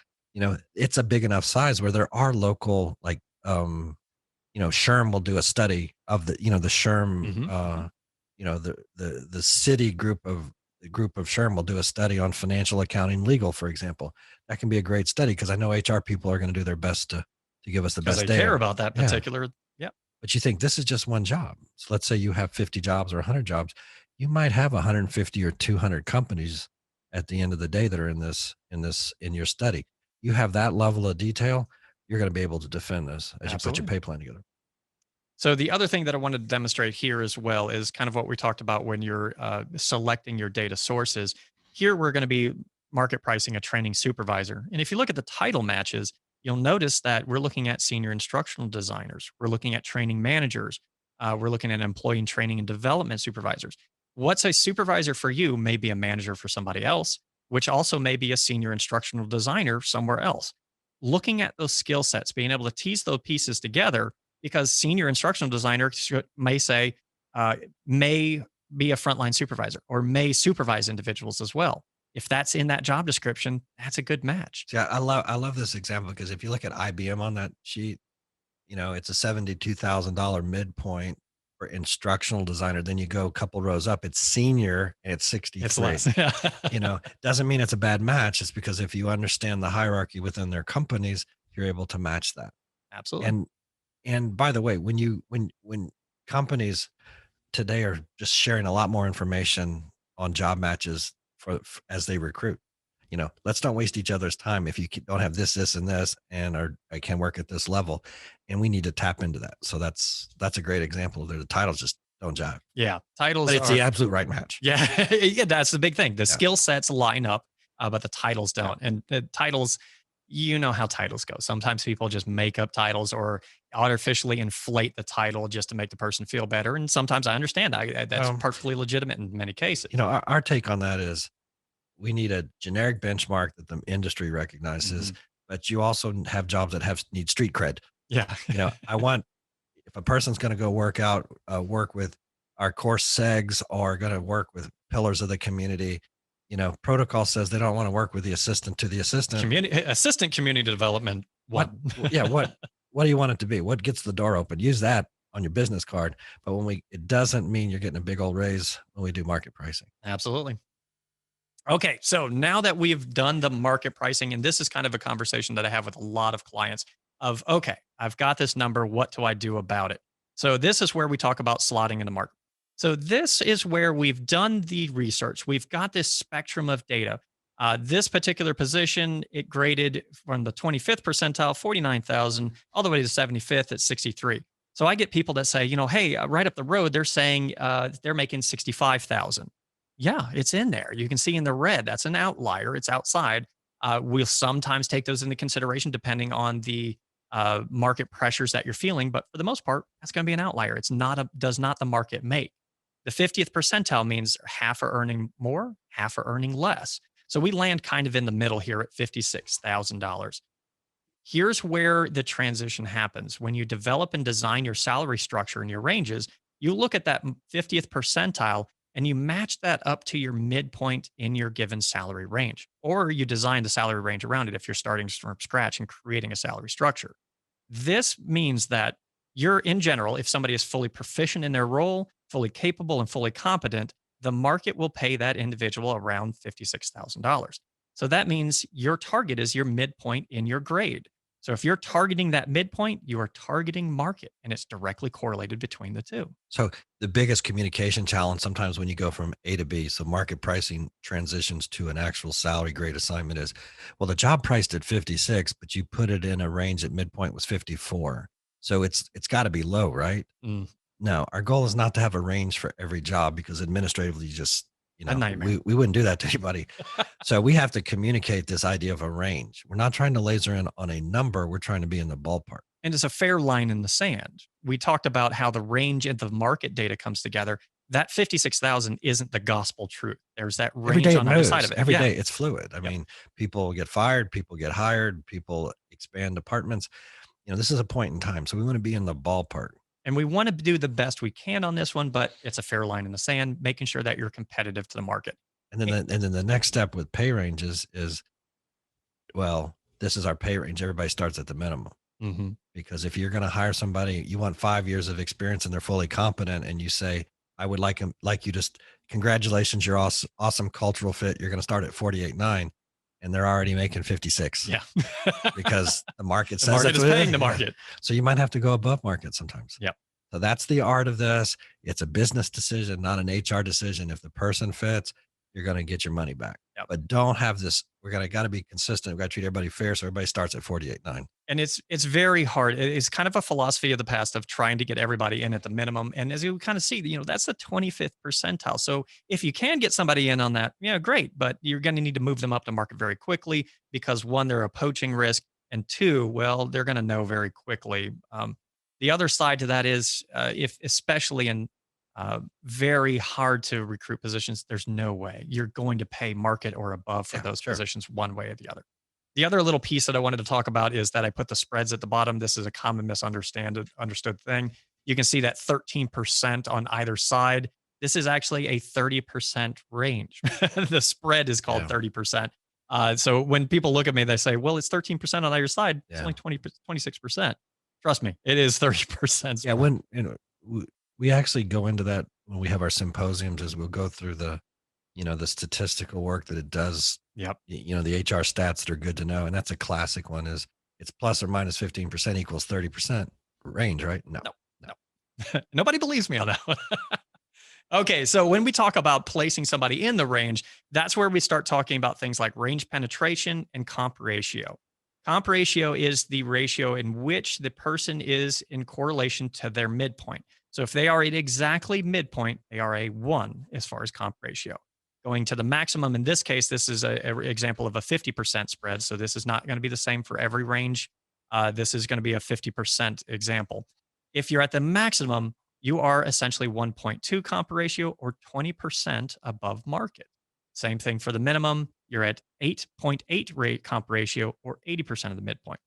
it's a big enough size where there are local, like, SHRM will do a study of the SHRM, Mhm. the city group of the group of SHRM will do a study on financial accounting, legal, for example. That can be a great study because I know HR people are going to do their best to give us the 'Cause best they data. care about that Yeah, particular. Yeah, but you think this is just one job. So let's say you have 50 jobs or 100 jobs, you might have 150 or 200 companies at the end of the day that are in your study. You have that level of detail, you're going to be able to defend this as you put your absolutely. pay plan together. So the other thing that I wanted to demonstrate here as well is kind of what we talked about when you're selecting your data sources. Here we're going to be market pricing a training supervisor, and if you look at the title matches, you'll notice that we're looking at senior instructional designers, we're looking at training managers, we're looking at employee and training and development supervisors. What's a supervisor for you may be a manager for somebody else, which also may be a senior instructional designer somewhere else. Looking at those skill sets, being able to tease those pieces together because senior instructional designer may say, may be a frontline supervisor or may supervise individuals as well. If that's in that job description, that's a good match. See, I love this example because if you look at IBM on that sheet, it's a $72,000 midpoint for instructional designer. Then you go a couple rows up, it's senior and it's It's 63. less. Doesn't mean it's a bad match. It's because if you understand the hierarchy within their companies, you're able to match that. Absolutely. And by the way, when companies today are just sharing a lot more information on job matches as they recruit. Let's don't waste each other's time. If you don't have this, and this, and I can work at this level, and we need to tap into that. So that's a great example of the titles just don't jive, Yeah. but Titles it's the are, absolute right match. yeah, yeah, that's the big thing. The Yeah, skill sets line up, but the titles yeah. don't. And the titles, you know how titles go. Sometimes people just make up titles or artificially inflate the title just to make the person feel better. And sometimes I understand that's Um, perfectly legitimate in many cases. our take on that is we need a generic benchmark that the industry recognizes, Mhm. but you also have jobs that need street cred. Yeah. I want if a person's going to go work with our core segs or going to work with pillars of the community, protocol says they don't want to work with the assistant to the assistant. Assistant community development What, one. yeah, what do you want it to be? What gets the door open? Use that on your business card. But it doesn't mean you're getting a big old raise when we do market pricing. Absolutely. Okay, so now that we've done the market pricing, and this is kind of a conversation that I have with a lot of clients of, okay, I've got this number. What do I do about it? So this is where we talk about slotting in the market. So this is where we've done the research. We've got this spectrum of data. This particular position, it graded from the 25th percentile, 49,000, all the way to the 75th at 63. So I get people that say, hey, right up the road, they're saying they're making 65,000. Yeah, it's in there. You can see in the red, that's an outlier. It's outside. We'll sometimes take those into consideration depending on the market pressures that you're feeling, but for the most part, that's going to be an outlier. It's not does not the market make. The 50th percentile means half are earning more, half are earning less. So we land kind of in the middle here at $56,000. Here's where the transition happens. When you develop and design your salary structure and your ranges, you look at that 50th percentile and you match that up to your midpoint in your given salary range, or you design the salary range around it if you're starting from scratch and creating a salary structure. This means that you're, in general, if somebody is fully proficient in their role, fully capable, and fully competent, the market will pay that individual around $56,000. So that means your target is your midpoint in your grade. So if you're targeting that midpoint, you are targeting market, and it's directly correlated between the two. So the biggest communication challenge sometimes when you go from A to B, so market pricing transitions to an actual salary grade assignment is, well, the job priced at 56, but you put it in a range at midpoint was 54. So it's got to be low, right? Mm, No, our goal is not to have a range for every job because administratively, just, a nightmare. we wouldn't do that to anybody. So we have to communicate this idea of a range. We're not trying to laser in on a number. We're trying to be in the ballpark. And it's a fair line in the sand. We talked about how the range and the market data comes together. That 56,000 isn't the gospel truth. There's that Every range day it on either side moves. of it. Every Yeah. day it's fluid. I Yep. mean, people get fired, people get hired, people expand departments. This is a point in time. So we want to be in the ballpark. And we want to do the best we can on this one, but it's a fair line in the sand, making sure that you're competitive to the market. And then the next step with pay ranges is, well, this is our pay range. Everybody starts at the minimum. Mm-hmm. Because if you're going to hire somebody, you want 5 years of experience and they're fully competent, and you say, I would like you just, congratulations, you're awesome cultural fit. You're going to start at 48.9, and they're already making 56. Yeah. Because the market The says market is that's what it paying the Yeah. market. So you might have to go above market sometimes. Yep. So that's the art of this. It's a business decision, not an HR decision. If the person fits, you're going to get your money back. Yep. But don't have this. Got to be consistent. We got to treat everybody fair. So everybody starts at 48.9. And it's very hard. It's kind of a philosophy of the past of trying to get everybody in at the minimum. And as you kind of see, that's the 25th percentile. So if you can get somebody in on that, great. But you're going to need to move them up to market very quickly because one, they're a poaching risk, and two, well, they're going to know very quickly. The other side to that is if, especially in very hard to recruit positions, there's no way you're going to pay market or above for Yeah, those sure. positions one way or the other. The other little piece that I wanted to talk about is that I put the spreads at the bottom. This is a common understood thing. You can see that 13% on either side. This is actually a 30% range. The spread is called Yeah. 30%. So when people look at me, they say, well, it's 13% on either side. It's Yeah. only 26%. Trust me, it is 30%. Yeah, when we actually go into that when we have our symposiums, is we'll go through the the statistical work that it does. Yep. The HR stats that are good to know, and that's a classic one. Is it's plus or minus 15% equals 30% range, right? No. Nobody believes me on that one. Okay, so when we talk about placing somebody in the range, that's where we start talking about things like range penetration and Compa-ratio. Compa-ratio is the ratio in which the person is in correlation to their midpoint. So if they are at exactly midpoint, they are a 1 as far as Compa-ratio. Going to the maximum, in this case, this is an example of a 50% spread. So this is not going to be the same for every range. This is going to be a 50% example. If you're at the maximum, you are essentially 1.2 Compa-ratio or 20% above market. Same thing for the minimum. You're at 8.8 rate Compa-ratio or 80% of the midpoint.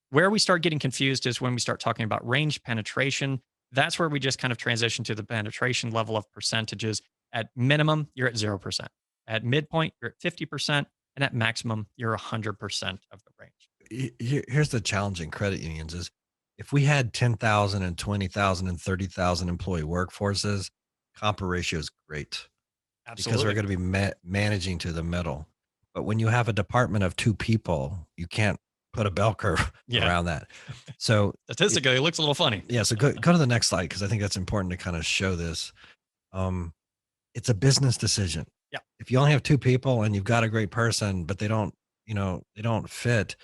Where we start getting confused is when we start talking about range penetration. That's where we just kind of transition to the penetration level of percentages. At minimum, you're at 0%. At midpoint, you're at 50%, and at maximum, you're 100% of the range. Here's the challenge in credit unions is if we had 10,000 and 20,000 and 30,000 employee workforces, Compa-ratio is great because we're Absolutely. going to be managing to the middle. But when you have a department of 2 people, you can't put a bell curve Yeah. around that. So Statistically, it looks a little funny. yeah, so go to the next slide because I think that's important to kind of show this. Um, it's a business decision. Yeah. If you only have 2 people and you've got a great person, but they don't fit,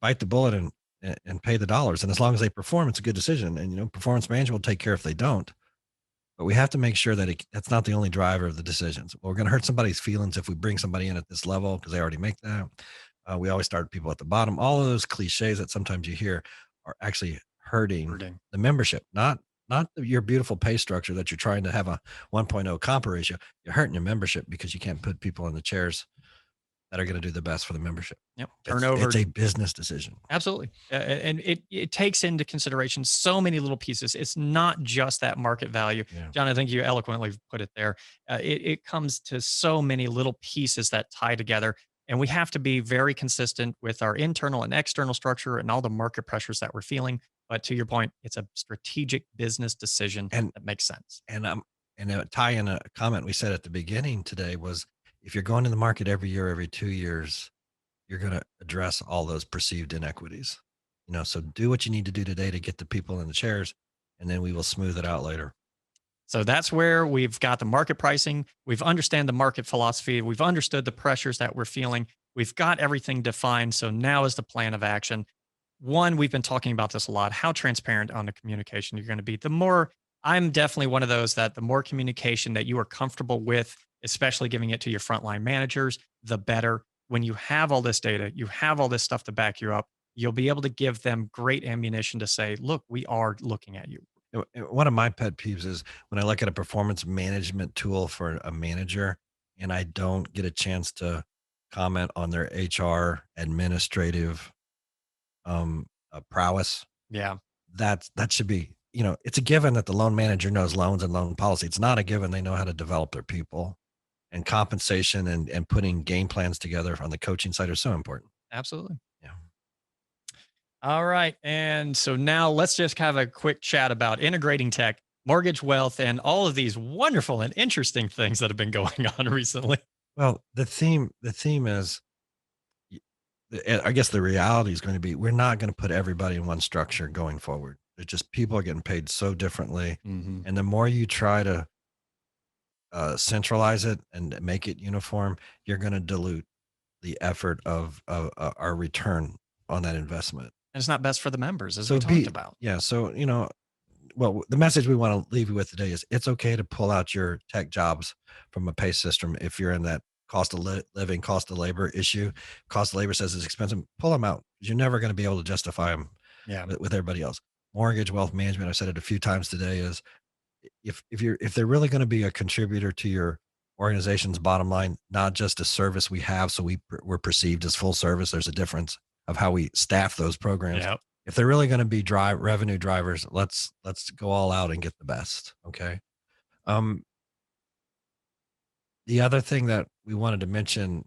bite the bullet and pay the dollars. And as long as they perform, it's a good decision. And performance management will take care if they don't. But we have to make sure that that's not the only driver of the decisions. Well, we're going to hurt somebody's feelings if we bring somebody in at this level because they already make that. We always start people at the bottom. All of those cliches that sometimes you hear are actually hurting Hurting. the membership, not your beautiful pay structure that you're trying to have a 1.0 Compa-ratio. You're hurting your membership because you can't put people in the chairs that are going to do the best for the membership. Yep. It's a business decision. Absolutely. And it takes into consideration so many little pieces. It's not just that market value. Yeah. John, I think you eloquently put it there. It comes to so many little pieces that tie together. And we have to be very consistent with our internal and external structure and all the market pressures that we're feeling. But to your point, it's a strategic business decision And that makes sense. and tie in a comment we said at the beginning today was if you're going to the market every year, every 2 years, you're going to address all those perceived inequities. So do what you need to do today to get the people in the chairs, and then we will smooth it out later. So that's where we've got the market pricing. We've understand the market philosophy. We've understood the pressures that we're feeling. We've got everything defined. So now is the plan of action. One, we've been talking about this a lot, how transparent on the communication you're going to be. The more I'm definitely one of those that the more communication that you are comfortable with, especially giving it to your frontline managers, the better. When you have all this data, you have all this stuff to back you up, you'll be able to give them great ammunition to say, look, we are looking at you. One of my pet peeves is when I look at a performance management tool for a manager and I don't get a chance to comment on their HR administrative prowess. Yeah. That should be, it's a given that the loan manager knows loans and loan policy. It's not a given they know how to develop their people, and compensation and putting game plans together on the coaching side are so important. Absolutely. Yeah. All right. And so now let's just have a quick chat about integrating tech, mortgage wealth, and all of these wonderful and interesting things that have been going on recently. Well, the theme is, I guess the reality is going to be we're not going to put everybody in one structure going forward. It's just people are getting paid so differently, Mm-hmm. and the more you try to centralize it and make it uniform, you're going to dilute the effort of our return on that investment. And it's not best for the members, as we So talked about. yeah. So well, the message we want to leave you with today is it's okay to pull out your tech jobs from a pay system if you're in that cost of living, cost of labor issue. Cost of labor says it's expensive. Pull them out. You're never going to be able to justify them Yeah. with everybody else. Mortgage, wealth management. I've said it a few times today. Is if they're really going to be a contributor to your organization's bottom line, not just a service we have, so we're perceived as full service. There's a difference of how we staff those programs. Yeah. If they're really going to be revenue drivers, let's go all out and get the best. Okay. Um, the other thing that we wanted to mention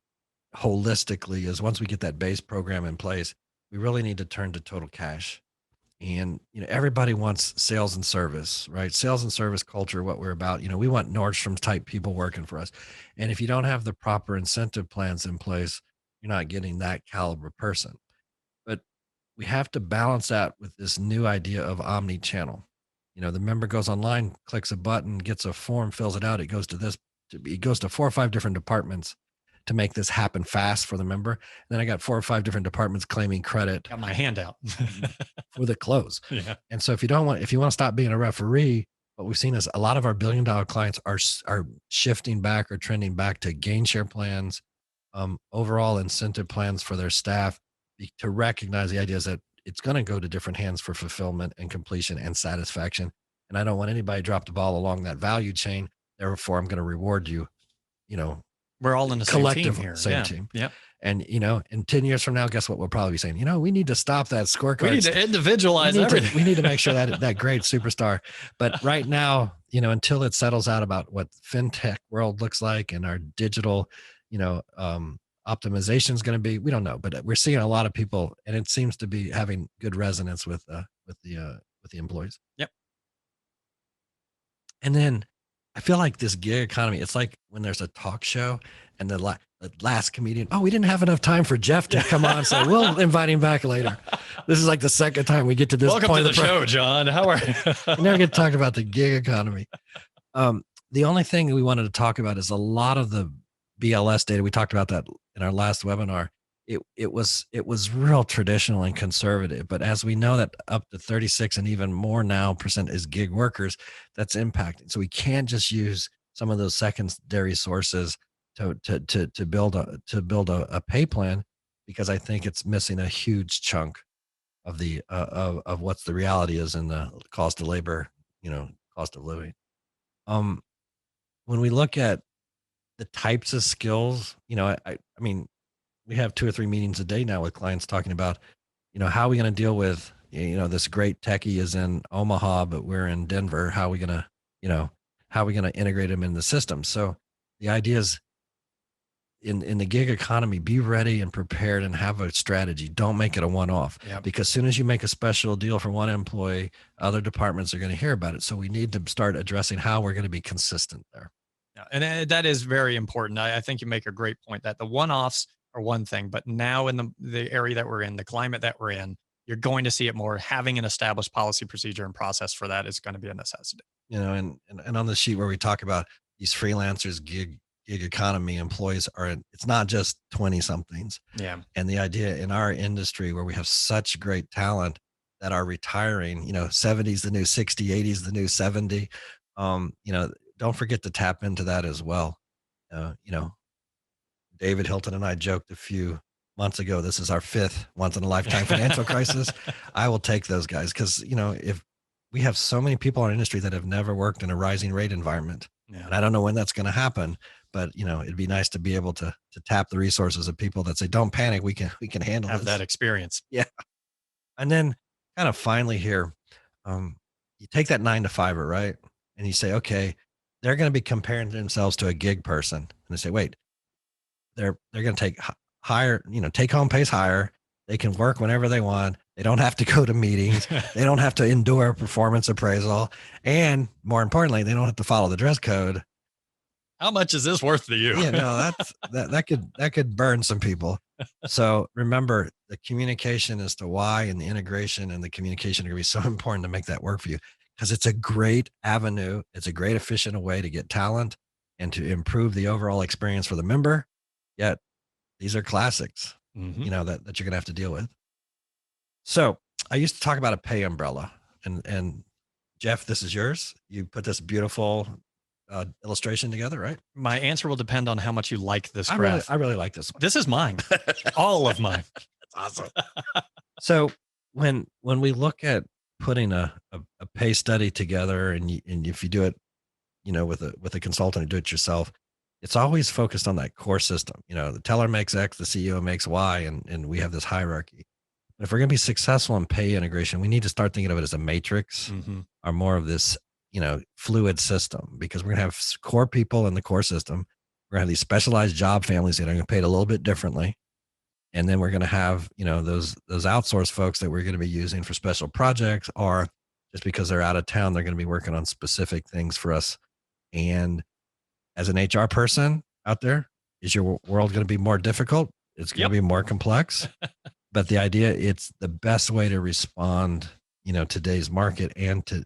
holistically is once we get that base program in place, we really need to turn to total cash. And everybody wants sales and service, right? Sales and service culture, what we're about. We want Nordstrom type people working for us. And if you don't have the proper incentive plans in place, you're not getting that caliber person. But we have to balance that with this new idea of omni-channel. The member goes online, clicks a button, gets a form, fills it out. It goes to 4 or 5 different departments to make this happen fast for the member. And then I got 4 or 5 different departments claiming credit Got my hand out. for the close. Yeah. And so if you want to stop being a referee, what we've seen is a lot of our billion-dollar clients are shifting back or trending back to gain share plans, overall incentive plans for their staff, to recognize the idea is that it's going to go to different hands for fulfillment and completion and satisfaction. And I don't want anybody to drop the ball along that value chain. Therefore, I'm going to reward you, We're all in the same team collective here. same Yeah. team. Yep. And, in 10 years from now, guess what? We'll probably be saying, we need to stop that We need scorecard. to individualize everything. We need to make sure that great superstar. But right now, until it settles out about what fintech world looks like and our digital, optimization is going to be, we don't know. But we're seeing a lot of people, and it seems to be having good resonance with the employees. Yep. And then I feel like this gig economy, it's like when there's a talk show and the last comedian, oh, we didn't have enough time for Jeff to come on, so we'll invite him back later. This is like the second time we get to this Welcome point to of the show, John. How are you? We never get to talk about the gig economy. The only thing we wanted to talk about is a lot of the BLS data. We talked about that in our last webinar. It was real traditional and conservative, but as we know that up to 36 and even more now percent is gig workers, that's impacting. So we can't just use some of those secondary sources to build a pay plan, because I think it's missing a huge chunk of the of what's the reality is in the cost of labor, cost of living. When we look at the types of skills, I mean, we have 2 or 3 meetings a day now with clients talking about, how are we going to deal with, this great techie is in Omaha, but we're in Denver. How are we going to integrate them in the system? So the idea is in the gig economy, be ready and prepared and have a strategy. Don't make it a one-off. Yep. Because as soon as you make a special deal for one employee, other departments are going to hear about it. So we need to start addressing how we're going to be consistent there. Yeah, and that is very important. I think you make a great point that the one-offs are one thing, but now in the area that we're in, the climate that we're in, you're going to see it more. Having an established policy, procedure, and process for that is going to be a necessity. And on the sheet where we talk about these freelancers, gig economy employees it's not just 20 somethings. Yeah. And the idea in our industry where we have such great talent that are retiring, 70's the new 60, 80's the new 70. Don't forget to tap into that as well. David Hilton and I joked a few months ago, this is our 5th once in a lifetime financial crisis. I will take those guys because, if we have so many people in our industry that have never worked in a rising rate environment, and I don't know when that's going to happen, but it'd be nice to be able to tap the resources of people that say, don't panic. We can handle Have this. that experience. Yeah. And then kind of finally here, you take that 9 to 5er, right? And you say, okay, they're going to be comparing themselves to a gig person. And they say, wait, they're going to take higher, take home pays higher. They can work whenever they want. They don't have to go to meetings. They don't have to endure a performance appraisal. And more importantly, they don't have to follow the dress code. How much is this worth to you? Yeah, no, that could burn some people. So remember, the communication as to why and the integration and the communication are going to be so important to make that work for you, because it's a great avenue. It's a great efficient way to get talent and to improve the overall experience for the member. Yet these are classics, that you're going to have to deal with. So I used to talk about a pay umbrella, and Jeff, this is yours. You put this beautiful illustration together, right? My answer will depend on how much you like this graph. I really like this one. This is mine. All of mine. That's awesome. So when we look at putting a pay study together, and if you do it, with a consultant or do it yourself, it's always focused on that core system. The teller makes X, the CEO makes Y, and we have this hierarchy. But if we're going to be successful in pay integration, we need to start thinking of it as a matrix or more of this, fluid system, because we're going to have core people in the core system. We're going to have these specialized job families that are going to pay it a little bit differently. And then we're going to have, those outsourced folks that we're going to be using for special projects, or just because they're out of town, they're going to be working on specific things for us. And as an HR person out there, is your world going to be more difficult? It's going to be more complex. But the idea, it's the best way to respond, today's market and to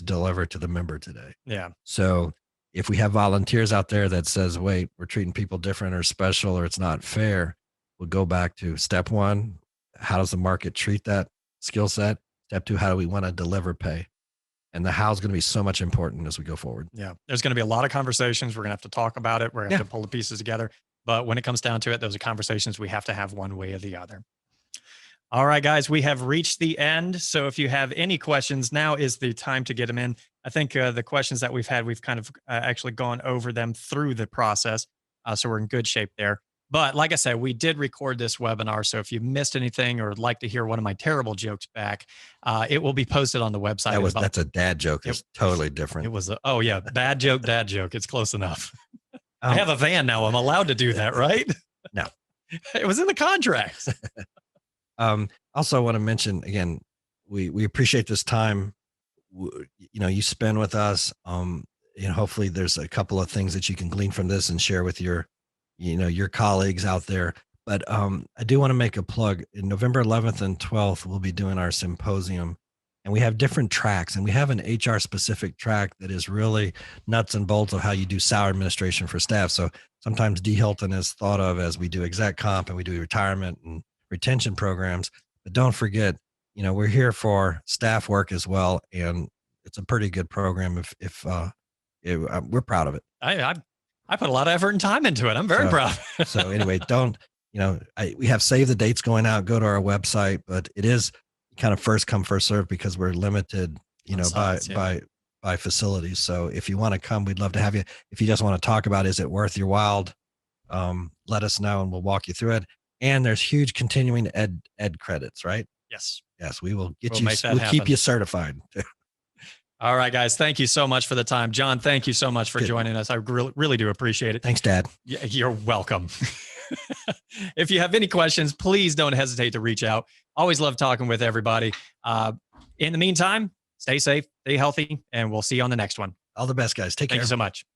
deliver to the member today. Yeah. So if we have volunteers out there that says, wait, we're treating people different or special, or it's not fair, we'll go back to step 1. How does the market treat that skill set? Step 2, how do we want to deliver pay? And the how is going to be so much important as we go forward. Yeah. There's going to be a lot of conversations. We're going to have to talk about it. We're going to have to pull the pieces together. But when it comes down to it, those are conversations we have to have one way or the other. All right, guys, we have reached the end. So if you have any questions, now is the time to get them in. I think the questions that we've had, we've kind of actually gone over them through the process. So we're in good shape there. But like I said, we did record this webinar. So if you missed anything or would like to hear one of my terrible jokes back, it will be posted on the website. That's a dad joke. It's totally different. It was, oh yeah, bad joke, dad joke. It's close enough. I have a van now. I'm allowed to do that, right? No. It was in the contract. Also, I want to mention again, we appreciate this time you spend with us. Hopefully there's a couple of things that you can glean from this and share with your colleagues out there. But I do want to make a plug. In November 11th and 12th, we'll be doing our symposium, and we have different tracks, and we have an HR specific track that is really nuts and bolts of how you do salary administration for staff. So sometimes D. Hilton is thought of as we do exec comp and we do retirement and retention programs, but don't forget, we're here for staff work as well. And it's a pretty good program if we're proud of it. I put a lot of effort and time into it. I'm very proud. So anyway, we have save the dates going out, go to our website, but it is kind of first come, first serve because we're limited, by facilities. So if you want to come, we'd love to have you. If you just want to talk about, is it worth your while? Let us know and we'll walk you through it. And there's huge continuing ed credits, right? Yes. Yes. We will we'll keep you certified. All right, guys. Thank you so much for the time. John, thank you so much for joining us. I really do appreciate it. Thanks, Dad. You're welcome. If you have any questions, please don't hesitate to reach out. Always love talking with everybody. In the meantime, stay safe, stay healthy, and we'll see you on the next one. All the best, guys. Take care. Thank you so much.